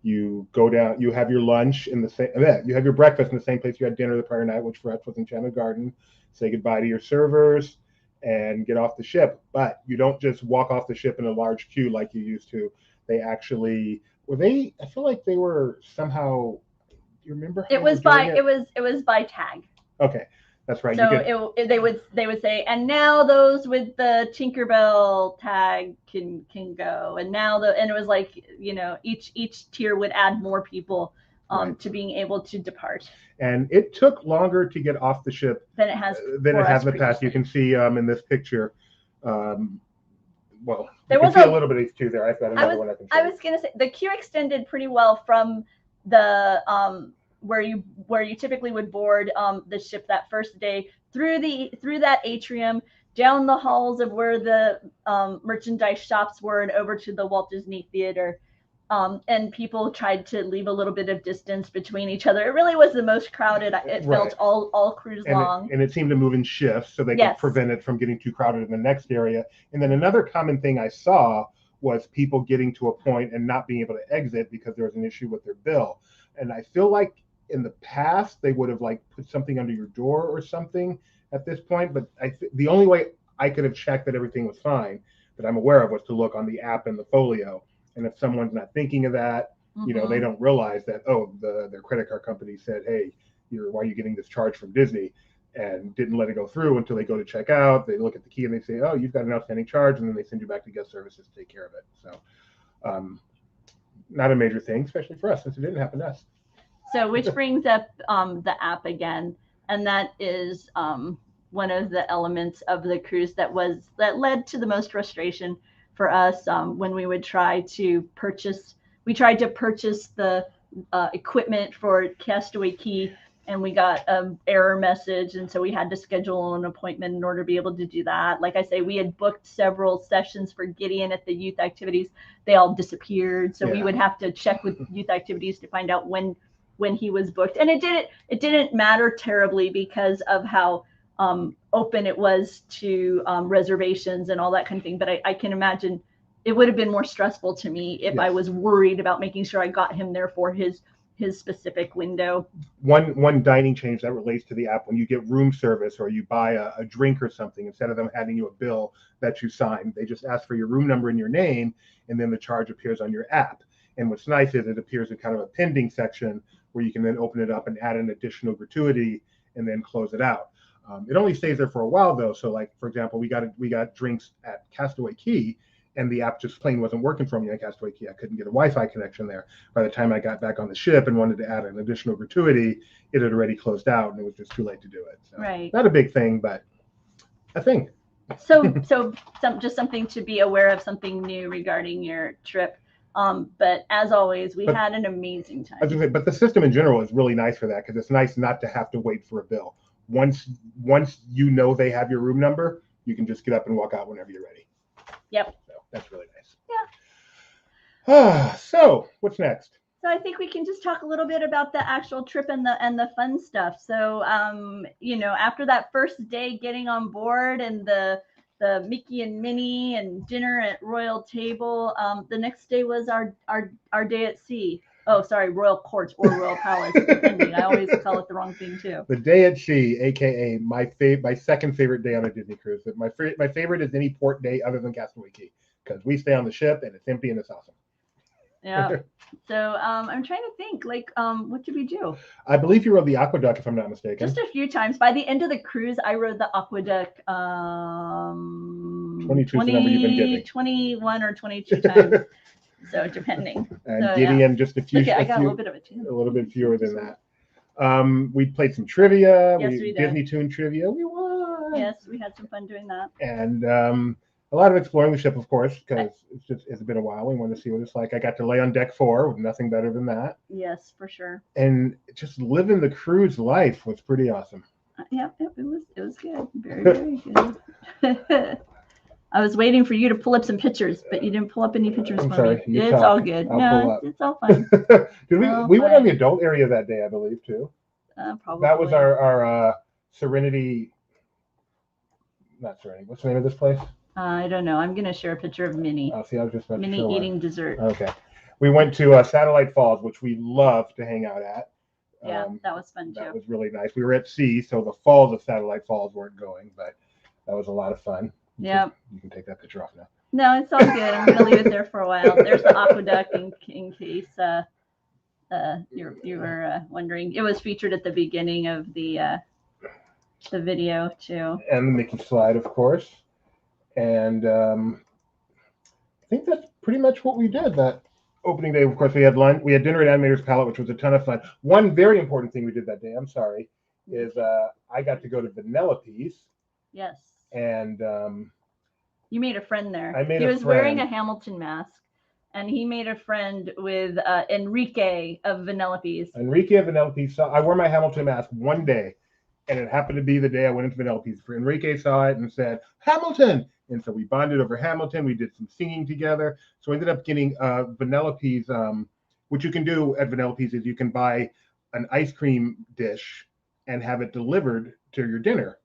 You go down, you have your lunch in the same, you have your breakfast in the same place you had dinner the prior night, which for us was Enchanted Garden. Say goodbye to your servers and get off the ship. But you don't just walk off the ship in a large queue like you used to. They actually I feel like they were somehow, do you remember how it was by tag. Okay. That's right. So they would say, and now those with the Tinkerbell tag can go, and now and it was like, you know, each tier would add more people to being able to depart. And it took longer to get off the ship than it has in the past. You can see in this picture. Well, there was a little bit of H2 there. I've got another one I can show. I was gonna say the queue extended pretty well from the where you typically would board the ship that first day through that atrium, down the halls of where the merchandise shops were, and over to the Walt Disney Theater. And people tried to leave a little bit of distance between each other. It really was the most crowded it felt all cruise long. And it seemed to move in shifts so they could prevent it from getting too crowded in the next area. And then another common thing I saw was people getting to a point and not being able to exit because there was an issue with their bill. And I feel like in the past they would have like put something under your door or something at this point. But the only way I could have checked that everything was fine that I'm aware of was to look on the app and the folio. And if someone's not thinking of that, you know, they don't realize that, their credit card company said, hey, why are you getting this charge from Disney? And didn't let it go through until they go to check out. They look at the key and they say, oh, you've got an outstanding charge. And then they send you back to guest services to take care of it. So not a major thing, especially for us, since it didn't happen to us. So which brings up the app again. And that is one of the elements of the cruise that led to the most frustration for us when we would try to purchase. We tried to purchase the equipment for Castaway Cay, and we got an error message, and so we had to schedule an appointment in order to be able to do that. Like I say, we had booked several sessions for Gideon at the youth activities. They all disappeared, so we would have to check with youth activities to find out when he was booked. And it didn't matter terribly because of how open it was to reservations and all that kind of thing. But I can imagine it would have been more stressful to me if I was worried about making sure I got him there for his specific window. One dining change that relates to the app: when you get room service or you buy a drink or something, instead of them handing you a bill that you sign, they just ask for your room number and your name, and then the charge appears on your app. And what's nice is it appears in kind of a pending section where you can then open it up and add an additional gratuity and then close it out. It only stays there for a while though. So like, for example, we got drinks at Castaway Cay, and the app just plain wasn't working for me at Castaway Cay. I couldn't get a Wi-Fi connection there. By the time I got back on the ship and wanted to add an additional gratuity, it had already closed out and it was just too late to do it. So, not a big thing, but a thing. So just something to be aware of, something new regarding your trip. But as always, we had an amazing time. But the system in general is really nice for that, because it's nice not to have to wait for a bill. Once you know they have your room number, you can just get up and walk out whenever you're ready. Yep. So that's really nice. Yeah. So what's next? So I think we can just talk a little bit about the actual trip and the fun stuff. So you know, after that first day getting on board and the Mickey and Minnie and dinner at Royal Table, the next day was our day at sea. Oh, sorry, Royal Court or Royal Palace, depending. I always call it the wrong thing too. The day at sea, aka my second favorite day on a Disney cruise. My favorite is any port day other than Castaway Cay, because we stay on the ship and it's empty and it's awesome. Yeah. So I'm trying to think, like, what did we do? I believe you rode the aqueduct, if I'm not mistaken. Just a few times. By the end of the cruise, I rode the aqueduct 22 is the number you've been giving. 21 or 22 times. So depending. And so, Gideon, just a few. Okay, I got a little bit of it too. A little bit fewer than that. We played some trivia. Yes, we did. Disney Tune trivia. We won. Yes, we had some fun doing that. And a lot of exploring the ship, of course, because it's been a while. We wanted to see what it's like. I got to lay on deck 4 with nothing better than that. Yes, for sure. And just living the cruise life was pretty awesome. Yeah, it was good. Very, very good. I was waiting for you to pull up some pictures, but you didn't pull up any pictures for me. It's all good. It's all fine. We went on the adult area that day, I believe, too. Probably. That was our Serenity. Not Serenity. What's the name of this place? I don't know. I'm going to share a picture of Minnie. Oh, see, I was just about Minnie eating dessert. Okay. We went to Satellite Falls, which we love to hang out at. Yeah, that was fun too. That was really nice. We were at sea, so the falls of Satellite Falls weren't going, but that was a lot of fun. Yeah. You can take that picture off now. No, it's all good. I'm going to leave it there for a while. There's the aqueduct in case you were wondering. It was featured at the beginning of the the video too. And the Mickey slide, of course. And I think that's pretty much what we did that opening day. Of course, we had lunch, we had dinner at Animator's Palette, which was a ton of fun. One very important thing we did that day, I'm sorry, is I got to go to Vanellope's. Yes. And you made a friend there. I made he a was friend. wearing a Hamilton mask, and he made a friend with Enrique of Vanellope's. Enrique of Vanellope's. I wore my Hamilton mask one day, and it happened to be the day I went into Vanellope's. Enrique saw it and said, Hamilton! And so we bonded over Hamilton. We did some singing together. So I ended up getting Vanellope's. What you can do at Vanellope's is you can buy an ice cream dish and have it delivered to your dinner.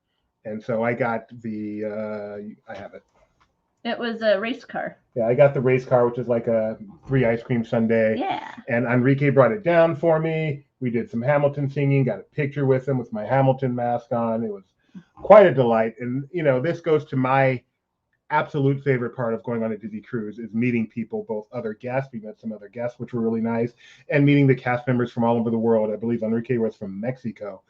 And so I got I have it. It was a race car. Yeah, I got the race car, which is like a free ice cream sundae. Yeah. And Enrique brought it down for me. We did some Hamilton singing, got a picture with him with my Hamilton mask on. It was quite a delight. And, you know, this goes to my absolute favorite part of going on a Disney cruise is meeting people, both other guests. We met some other guests, which were really nice, and meeting the cast members from all over the world. I believe Enrique was from Mexico.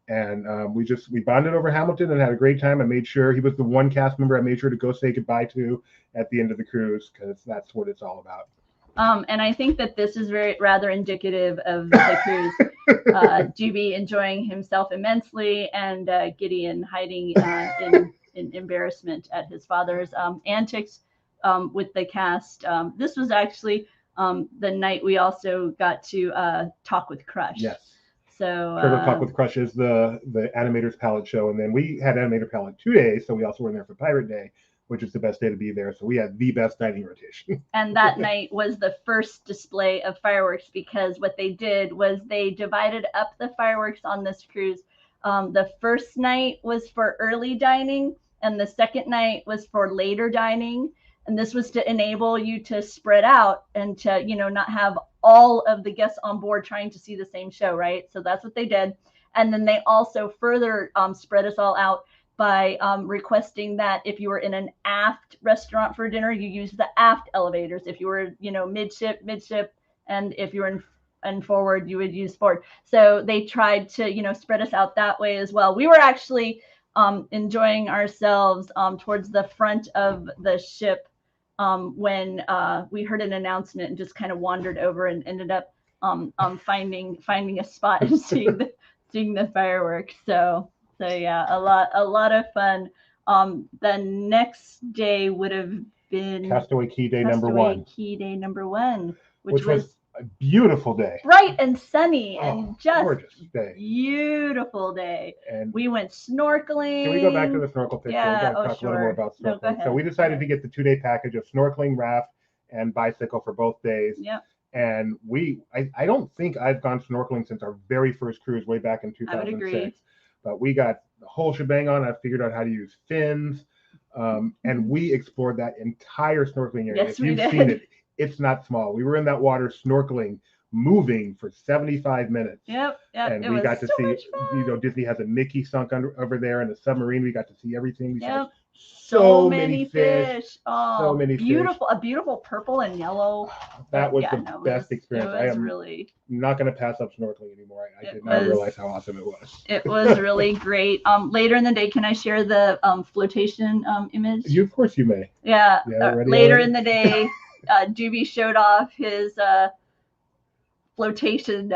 And we bonded over Hamilton and had a great time. I made sure he was the one cast member I made sure to go say goodbye to at the end of the cruise, because that's what it's all about. And I think that this is rather indicative of the cruise. Juby enjoying himself immensely, and Gideon hiding in embarrassment at his father's antics with the cast. This was actually the night we also got to talk with Crush. Yes. So Turtle Talk with Crush is the Animator's Palette show, and then we had Animator Palette 2 days, so we also were in there for Pirate Day, which is the best day to be there. So we had the best dining rotation. And that night was the first display of fireworks, because what they did was they divided up the fireworks on this cruise. The first night was for early dining, and the second night was for later dining. And this was to enable you to spread out and to, you know, not have all of the guests on board trying to see the same show, right? So that's what they did. And then they also further spread us all out by requesting that if you were in an aft restaurant for dinner, you use the aft elevators. If you were, you know, midship, and if you were in forward, you would use forward. So they tried to, you know, spread us out that way as well. We were actually enjoying ourselves towards the front of the ship when we heard an announcement and just kind of wandered over and ended up finding a spot and seeing the fireworks. So yeah, a lot of fun. The next day would have been Castaway Key Day number one, which was a beautiful day. Bright and sunny and just gorgeous day. Beautiful day. And we went snorkeling. Can we go back to the snorkel picture? Yeah, We've got to talk a little more about snorkeling. No, so we decided to get the 2-day package of snorkeling, raft, and bicycle for both days. Yep. And I don't think I've gone snorkeling since our very first cruise way back in 2006. I would agree. But we got the whole shebang on. I figured out how to use fins. And we explored that entire snorkeling area. Yes, if you've seen it, it's not small. We were in that water snorkeling, moving for 75 minutes. Yep. And we got to see, you know, Disney has a Mickey sunk over there in a submarine. We got to see everything. We saw so many fish. Oh, so many beautiful, fish. A beautiful purple and yellow. That was the best experience. I am really not going to pass up snorkeling anymore. I did not realize how awesome it was. It was really great. Later in the day, can I share the flotation image? Of course you may. Yeah. Later in the day, Juby showed off his flotation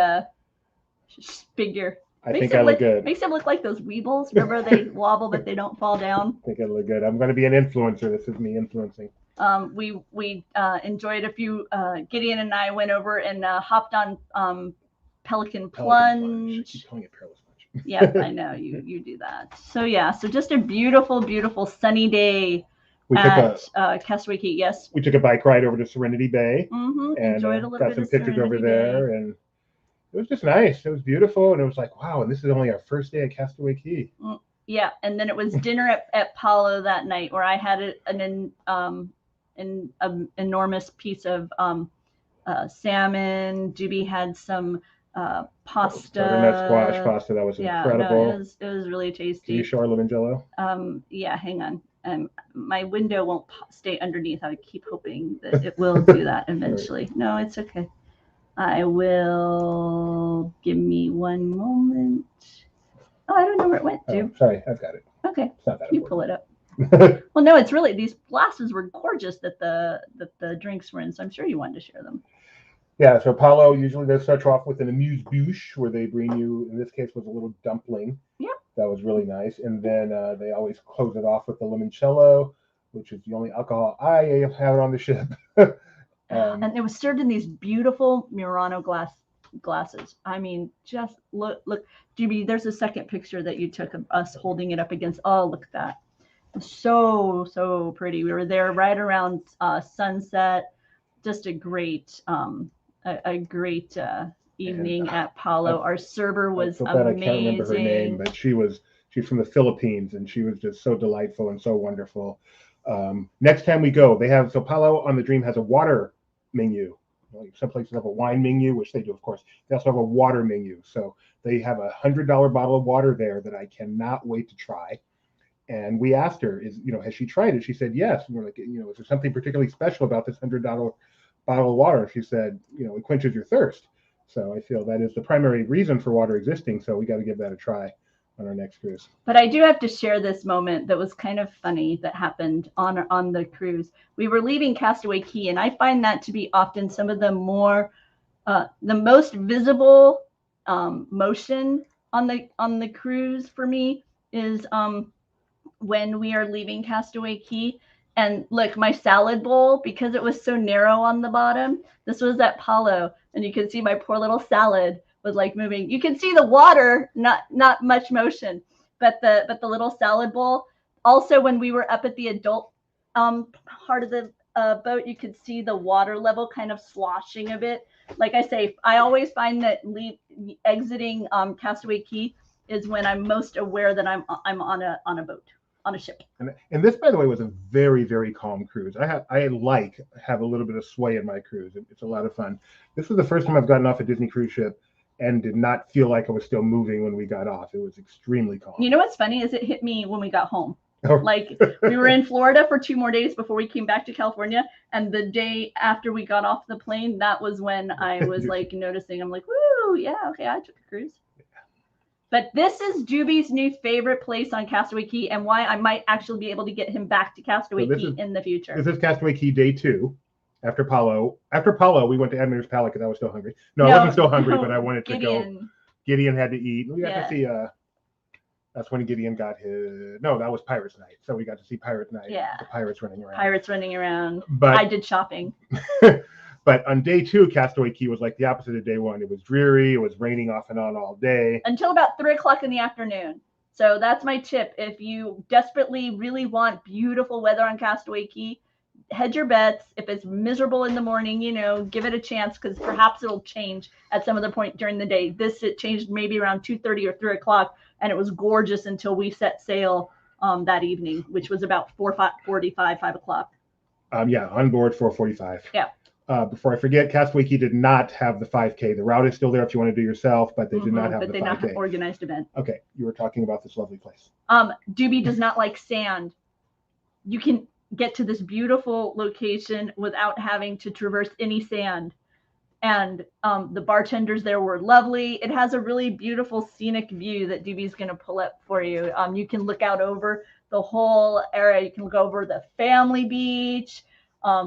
figure. I think I look good. Makes them look like those Weebles. Remember, they wobble, but they don't fall down. I think I look good. I'm going to be an influencer. This is me influencing. We enjoyed a few. Gideon and I went over and hopped on Pelican Plunge. I keep calling it Perilous Plunge. Yep, I know you do that. So yeah, so just a beautiful sunny day at Castaway Key. Yes. We took a bike ride over to Serenity Bay. Mm-hmm. And enjoyed a little got bit some of pictures over there, and it was just nice. It was beautiful, and it was like, wow, and this is only our first day at Castaway Key. Yeah, and then it was dinner at Palo that night, where I had an enormous piece of salmon. Juby had some pasta. Butternut squash pasta. That was incredible. No, it was really tasty. Can you show our Limoncello? Yeah, hang on. My window won't stay underneath. I keep hoping that it will do that eventually. Right. No, it's okay. I will. Give me one moment. Oh, I don't know where it went to. Oh, sorry, I've got it. Okay, It's not that you pull it up. important. Well, no, it's really, these glasses were gorgeous that the drinks were in, so I'm sure you wanted to share them. Yeah, so Apollo usually does start you off with an amuse-bouche, where they bring you, in this case, was a little dumpling. Yep. That was really nice. And then they always close it off with the limoncello, which is the only alcohol I have on the ship. And it was served in these beautiful Murano glasses. I mean, just look, GB, there's a second picture that you took of us holding it up against. Oh, look at that. So pretty. We were there right around sunset. Just a great evening at Palo. Our server was amazing. I can't remember her name, but she's from the Philippines, and she was just so delightful and so wonderful. Next time we go, so Palo on the Dream has a water menu. Some places have a wine menu, which they do, of course. They also have a water menu. So they have $100 bottle of water there that I cannot wait to try. And we asked her, has she tried it? She said yes. And we're like, is there something particularly special about this $100 bottle of water? And she said, it quenches your thirst. So I feel that is the primary reason for water existing. So we got to give that a try on our next cruise. But I do have to share this moment that was kind of funny that happened on the cruise. We were leaving Castaway Cay, and I find that to be often some of the most visible motion on the cruise for me is when we are leaving Castaway Cay. And look, my salad bowl, because it was so narrow on the bottom, this was at Palo, and you can see my poor little salad was like moving. You can see the water, not much motion, but the little salad bowl. Also, when we were up at the adult part of the boat, you could see the water level kind of sloshing a bit. Like I say, I always find that exiting Castaway Cay is when I'm most aware that I'm on a boat, on a ship. And this, by the way, was a very, very calm cruise. I have a little bit of sway in my cruise. It's a lot of fun. This was the first time I've gotten off a Disney cruise ship and did not feel like I was still moving when we got off. It was extremely calm. You know what's funny is it hit me when we got home. Like we were in Florida for 2 more days before we came back to California, and the day after we got off the plane, that was when I was like noticing. I'm like, woo, yeah, okay, I took a cruise. But this is Doobie's new favorite place on Castaway Cay, and why I might actually be able to get him back to Castaway Cay in the future. This is Castaway Cay day 2. After Palo, we went to Admiral's Palate because I was still hungry. No, I wasn't still hungry, but I wanted to go. Gideon had to eat. We got to see. That's when Gideon got his. No, that was Pirates Night. So we got to see Pirates Night. Yeah. The pirates running around. Pirates running around. But I did shopping. But on day 2, Castaway Cay was like the opposite of day 1. It was dreary. It was raining off and on all day until about 3:00 in the afternoon. So that's my tip. If you desperately really want beautiful weather on Castaway Cay, hedge your bets. If it's miserable in the morning, give it a chance, because perhaps it'll change at some other point during the day. It changed maybe around 2:30 or 3:00, and it was gorgeous until we set sail that evening, which was about 4:45, 5 o'clock. Yeah, on board 4:45. Yeah. Before I forget, Castaway Cay did not have the 5K. The route is still there if you want to do yourself, but they did not have the 5K. But they not have organized event. Okay, you were talking about this lovely place. Doobie does not like sand. You can get to this beautiful location without having to traverse any sand. And the bartenders there were lovely. It has a really beautiful scenic view that Doobie's going to pull up for you. You can look out over the whole area. You can look over the family beach,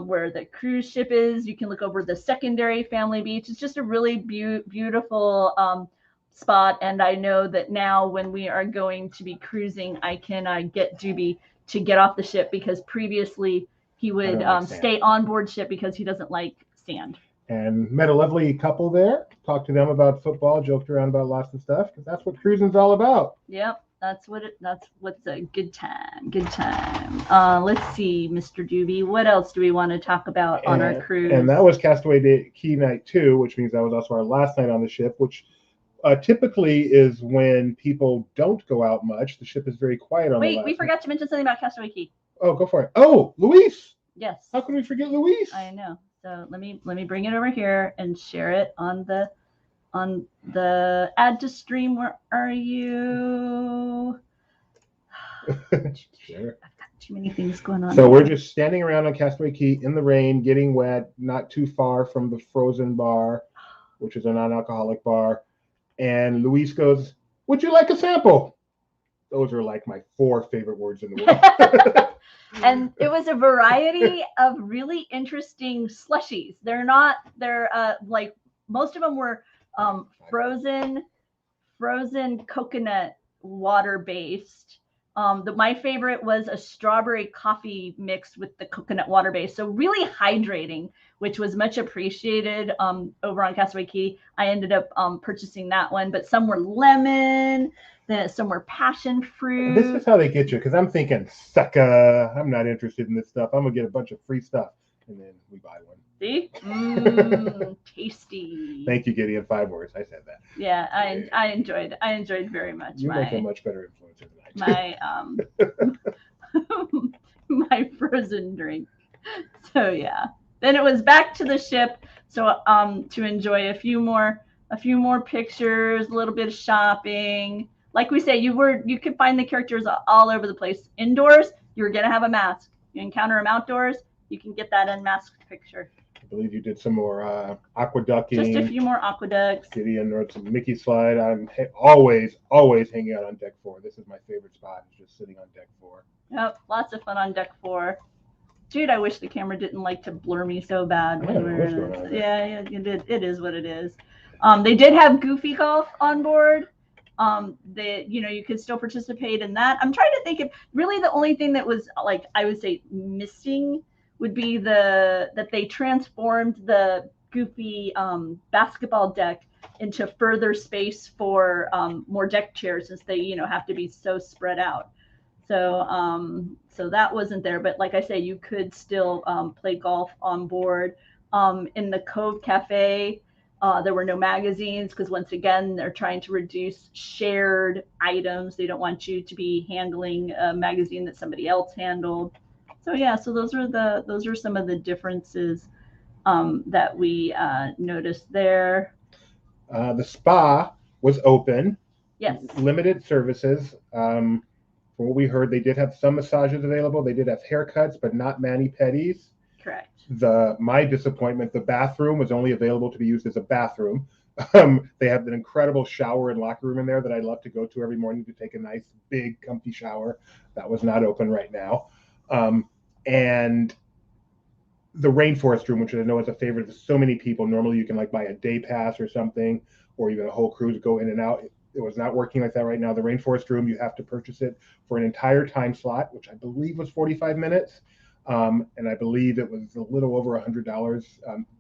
where the cruise ship is. You can look over the secondary family beach. It's just a really beautiful spot. And I know that now when we are going to be cruising, I can get Doobie to get off the ship, because previously he would stay on board ship because he doesn't like sand. And met a lovely couple there. Talked to them about football, joked around about lots of stuff, because that's what cruising's all about. Yep, that's what's a good time. Good time. Let's see, Mr. Doobie, what else do we want to talk about on our cruise? And that was Castaway Cay night 2, which means that was also our last night on the ship, which typically is when people don't go out much. The ship is very quiet on the last night. We forgot to mention something about Castaway Cay. Oh, go for it. Oh, Luis. Yes. How can we forget Luis? I know. So let me bring it over here and share it on the add to stream. Where are you? Sure. I've got too many things going on. So we're just standing around on Castaway Cay in the rain, getting wet, not too far from the Frozen bar, which is a non-alcoholic bar. And Luis goes, Would you like a sample? Those are like my 4 favorite words in the world. And it was a variety of really interesting slushies. They're like most of them were frozen coconut water based. My favorite was a strawberry coffee mixed with the coconut water base. So really hydrating, which was much appreciated over on Castaway Key. I ended up purchasing that one, but some were lemon, some were passion fruit. This is how they get you, because I'm thinking, sucker, I'm not interested in this stuff. I'm going to get a bunch of free stuff. And then we buy one. See? Tasty. Thank you, Gideon. 5 words. I said that. Yeah, I enjoyed very much. You make a much better influencer than I do. My frozen drink. So yeah. Then it was back to the ship. So to enjoy a few more pictures, a little bit of shopping. Like we say, you could find the characters all over the place. Indoors, you're gonna have a mask. You encounter them outdoors, you can get that unmasked picture. I believe you did some more aqueducting. Just a few more aqueducts. Gideon rode some Mickey slide. I'm always hanging out on deck 4. This is my favorite spot, is just sitting on deck 4. Yep, lots of fun on deck 4. Dude, I wish the camera didn't like to blur me so bad. Yeah, it is what it is. They did have Goofy Golf on board. You could still participate in that. I'm trying to think of really the only thing that was like I would say missing would be that they transformed the Goofy basketball deck into further space for more deck chairs, since they have to be so spread out. So that wasn't there, but like I say, you could still play golf on board. In the Cove Cafe, there were no magazines, because once again, they're trying to reduce shared items. They don't want you to be handling a magazine that somebody else handled. So yeah, so those are some of the differences that we noticed there. The spa was open. Yes. Limited services. From what we heard, they did have some massages available. They did have haircuts, but not mani-pedis. Correct. My disappointment, the bathroom was only available to be used as a bathroom. They have an incredible shower and locker room in there that I love to go to every morning to take a nice, big, comfy shower. That was not open right now. And the Rainforest Room, which I know is a favorite of so many people. Normally you can like buy a day pass or something, or even a whole cruise go in and out. It was not working like that right now. The Rainforest Room, you have to purchase it for an entire time slot, which I believe was 45 minutes. And I believe it was a little over $100.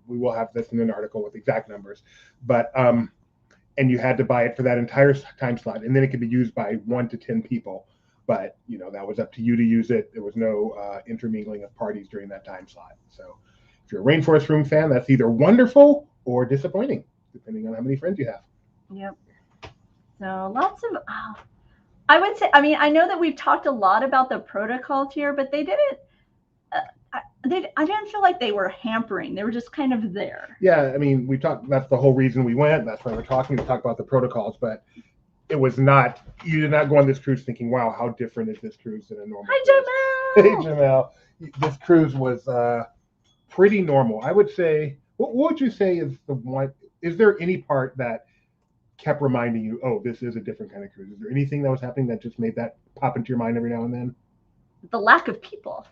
We will have this in an article with exact numbers, but and you had to buy it for that entire time slot, and then it could be used by 1 to 10 people. But that was up to you to use it. There was no intermingling of parties during that time slot. So if you're a Rainforest Room fan, that's either wonderful or disappointing, depending on how many friends you have. Yep. So lots of, I would say, I know that we've talked a lot about the protocols here, but they didn't. I didn't feel like they were hampering. They were just kind of there. Yeah, we talked. That's the whole reason we went. That's why we're talking. We talk about the protocols, but it was not. You did not go on this cruise thinking, "Wow, how different is this cruise than a normal?" Hi, Jamal. Hey, Jamal. This cruise was pretty normal. I would say. What would you say is the one? Is there any part that kept reminding you, "Oh, this is a different kind of cruise"? Is there anything that was happening that just made that pop into your mind every now and then? The lack of people.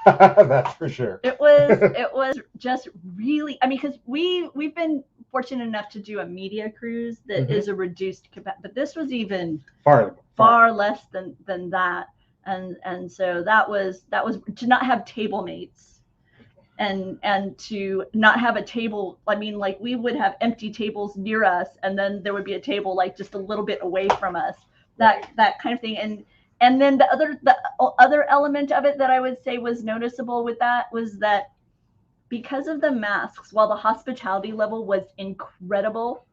That's for sure. It was just really, because we've been fortunate enough to do a media cruise that is a reduced capacity, but this was even far less than that, and so that was to not have table mates and to not have a table. Like we would have empty tables near us, and then there would be a table like just a little bit away from us, that kind of thing. And then the other element of it that I would say was noticeable with that was that because of the masks, while the hospitality level was incredible,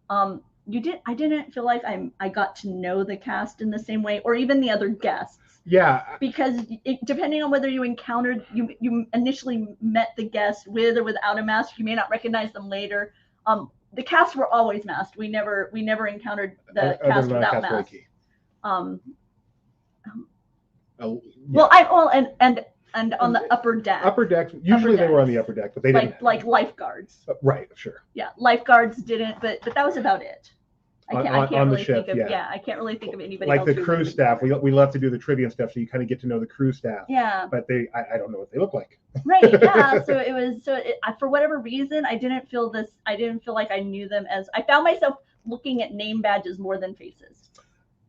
I didn't feel like I got to know the cast in the same way, or even the other guests. Yeah. Because depending on whether you initially met the guest with or without a mask, you may not recognize them later. The cast were always masked. We never encountered the cast without masks. And on the upper deck. Upper deck. Usually they were on the upper deck, but they didn't. Like lifeguards. Right, sure. Yeah, lifeguards didn't, but that was about it. I can't on the really ship, think of yeah. I can't really think of anybody Like else the who crew would- staff, we love to do the trivia and stuff, so you kind of get to know the crew staff. Yeah. But I don't know what they look like. Right. Yeah. So it was for whatever reason I didn't feel like I knew them as I found myself looking at name badges more than faces.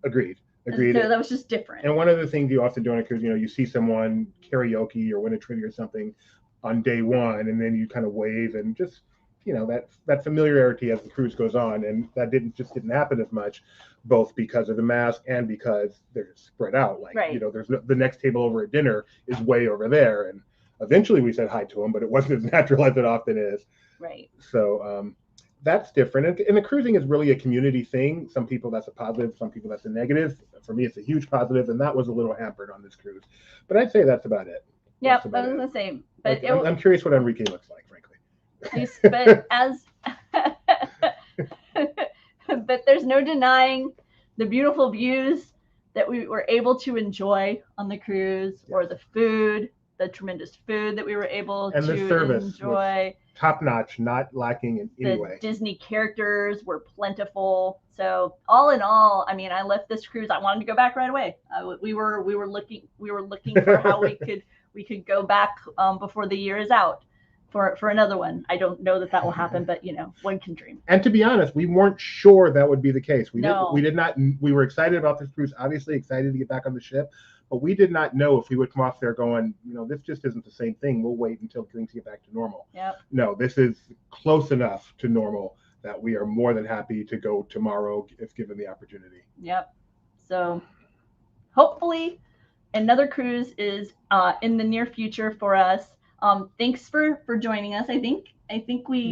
Agreed. So that was just different. And one of the things you often do on a cruise, you see someone karaoke or win a trivia or something on day one, and then you kind of wave and just, that familiarity as the cruise goes on. And that didn't happen as much, both because of the mask and because they're spread out. Like, right. There's the next table over at dinner is way over there. And eventually we said hi to them, but it wasn't as natural as it often is. Right. So, that's different. And the cruising is really a community thing. Some people that's a positive, some people that's a negative. For me, it's a huge positive, and that was a little hampered on this cruise. But I'd say that's about it. Yeah, that was the same. But I'm curious what Enrique looks like, frankly. But but there's no denying the beautiful views that we were able to enjoy on the cruise, or the food, the tremendous food that we were able and to the service enjoy. Top notch, not lacking in any way. The Disney characters were plentiful. So all in all, I mean, I left this cruise. I wanted to go back right away. We were looking for how we could go back before the year is out for another one. I don't know that will happen, but one can dream. And to be honest, we weren't sure that would be the case. We were excited about this cruise, obviously excited to get back on the ship. But we did not know if we would come off there going, this just isn't the same thing. We'll wait until things get back to normal. Yep. No, this is close enough to normal that we are more than happy to go tomorrow if given the opportunity. Yep. So hopefully another cruise is in the near future for us. Thanks for joining us. I think we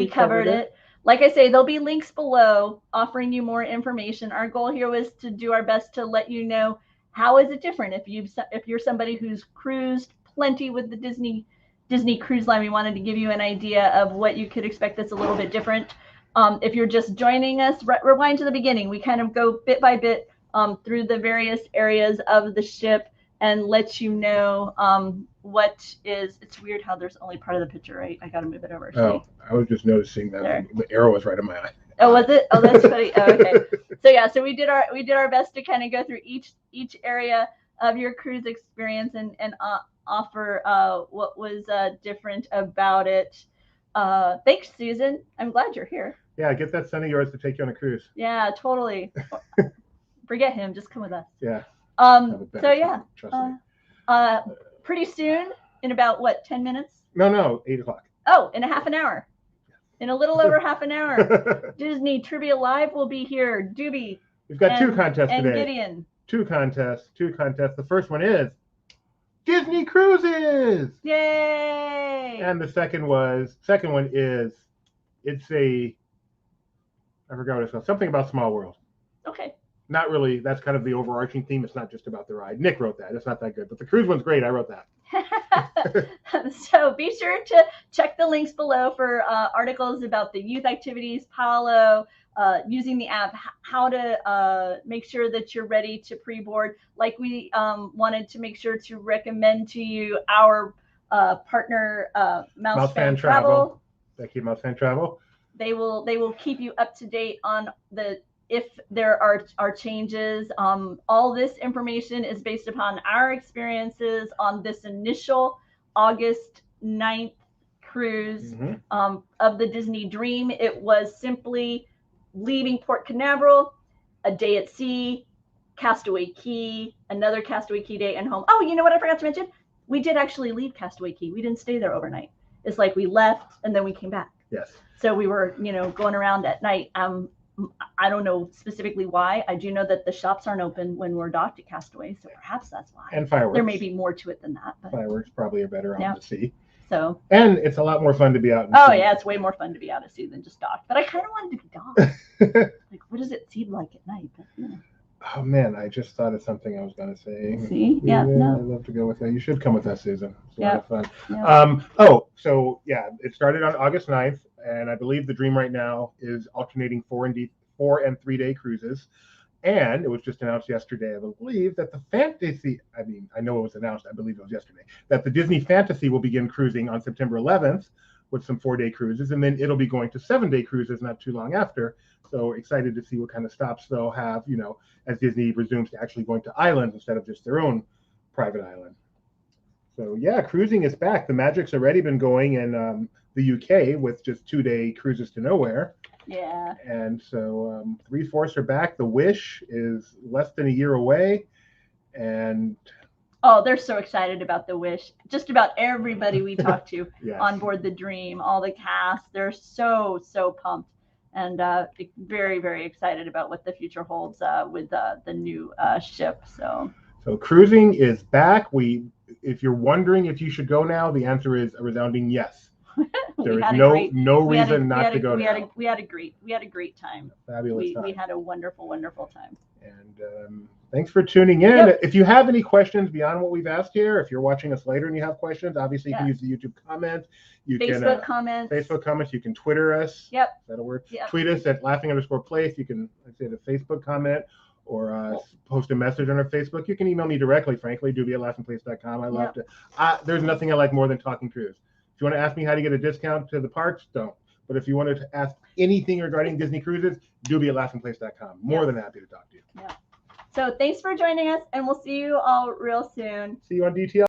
covered it. Like I say, there'll be links below offering you more information. Our goal here was to do our best to let you know how is it different if you're somebody who's cruised plenty with the Disney Cruise Line. We wanted to give you an idea of what you could expect that's a little bit different. If you're just joining us, rewind to the beginning. We kind of go bit by bit through the various areas of the ship and let you know what is. It's weird how there's only part of the picture, right? I got to move it over. Oh, I was just noticing that the arrow was right in my eye. Oh, was it? Oh, that's funny. Oh, okay. So we did our best to kind of go through each area of your cruise experience and offer what was different about it. Thanks, Susan. I'm glad you're here. Yeah, get that son of yours to take you on a cruise. Yeah, totally. Forget him. Just come with us. Yeah. So yeah. Trust me. Pretty soon, in about 10 minutes? No, 8:00. Oh, in a half an hour. In a little over half an hour, Disney Trivia Live will be here. Doobie. We've got two contests today. And Gideon. Two contests. The first one is Disney Cruises. Yay! And the second one is I forgot what it's called. Something about Small World. Okay. Not really. That's kind of the overarching theme. It's not just about the ride. Nick wrote that. It's not that good, but the cruise one's great. I wrote that. So be sure to check the links below for articles about the youth activities, Paolo, using the app, how to make sure that you're ready to pre-board. Like we wanted to make sure to recommend to you our partner, Mouse Fan Travel. Thank you, Mouse Fan Travel. They will keep you up to date on if there are changes. All this information is based upon our experiences on this initial August 9th cruise of the Disney Dream. It was simply leaving Port Canaveral, a day at sea, Castaway Cay, another Castaway Cay day, and home. Oh, you know what I forgot to mention? We did actually leave Castaway Cay. We didn't stay there overnight. It's like we left and then we came back. Yes. So we were, going around at night. I don't know specifically why. I do know that the shops aren't open when we're docked at Castaway, so perhaps that's why. And fireworks. There may be more to it than that. But fireworks probably are better out at sea. So. And it's a lot more fun to be out. Sea. Yeah, it's way more fun to be out at sea than just docked. But I kind of wanted to be docked. Like, what does it seem like at night? But, Oh man, I just thought of something I was going to say. See? Yeah. No. I'd love to go with that. You should come with us, Susan. It's a lot of fun. Yeah. It started on August 9th, and I believe the Dream right now is alternating 4 and 3 day cruises. And it was just announced yesterday, I believe, that the Fantasy, I know it was announced, I believe it was yesterday, that the Disney Fantasy will begin cruising on September 11th, with some 4-day cruises, and then it'll be going to 7-day cruises not too long after. So excited to see what kind of stops they'll have, as Disney resumes to actually going to islands instead of just their own private island. So yeah, cruising is back. The magic's already been going in the UK with just 2-day cruises to nowhere. Yeah. And so 3/4 are back. The Wish is less than a year away. And oh, they're so excited about the Wish. Just about everybody we talked to yes. on board the Dream, all the cast, they're so pumped and very, very excited about what the future holds with the new ship. So cruising is back. If you're wondering if you should go now, the answer is a resounding yes. There is no reason not to go now. We had a great time. Fabulous time. We had a wonderful time. And thanks for tuning in. Yep. If you have any questions beyond what we've asked here, if you're watching us later and you have questions, obviously you can use the YouTube comments. You Facebook can comments. Facebook comments. You can Twitter us. Yep. Is that a word? Yep. Tweet us at laughing_place. You can say the Facebook comment or post a message on our Facebook. You can email me directly, frankly, doobie@laughingplace.com. I love to. There's nothing I like more than talking cruise. If you want to ask me how to get a discount to the parks, don't. But if you wanted to ask anything regarding Disney cruises, doobie@laughingplace.com. More than happy to talk to you. Yeah. So thanks for joining us, and we'll see you all real soon. See you on DTL.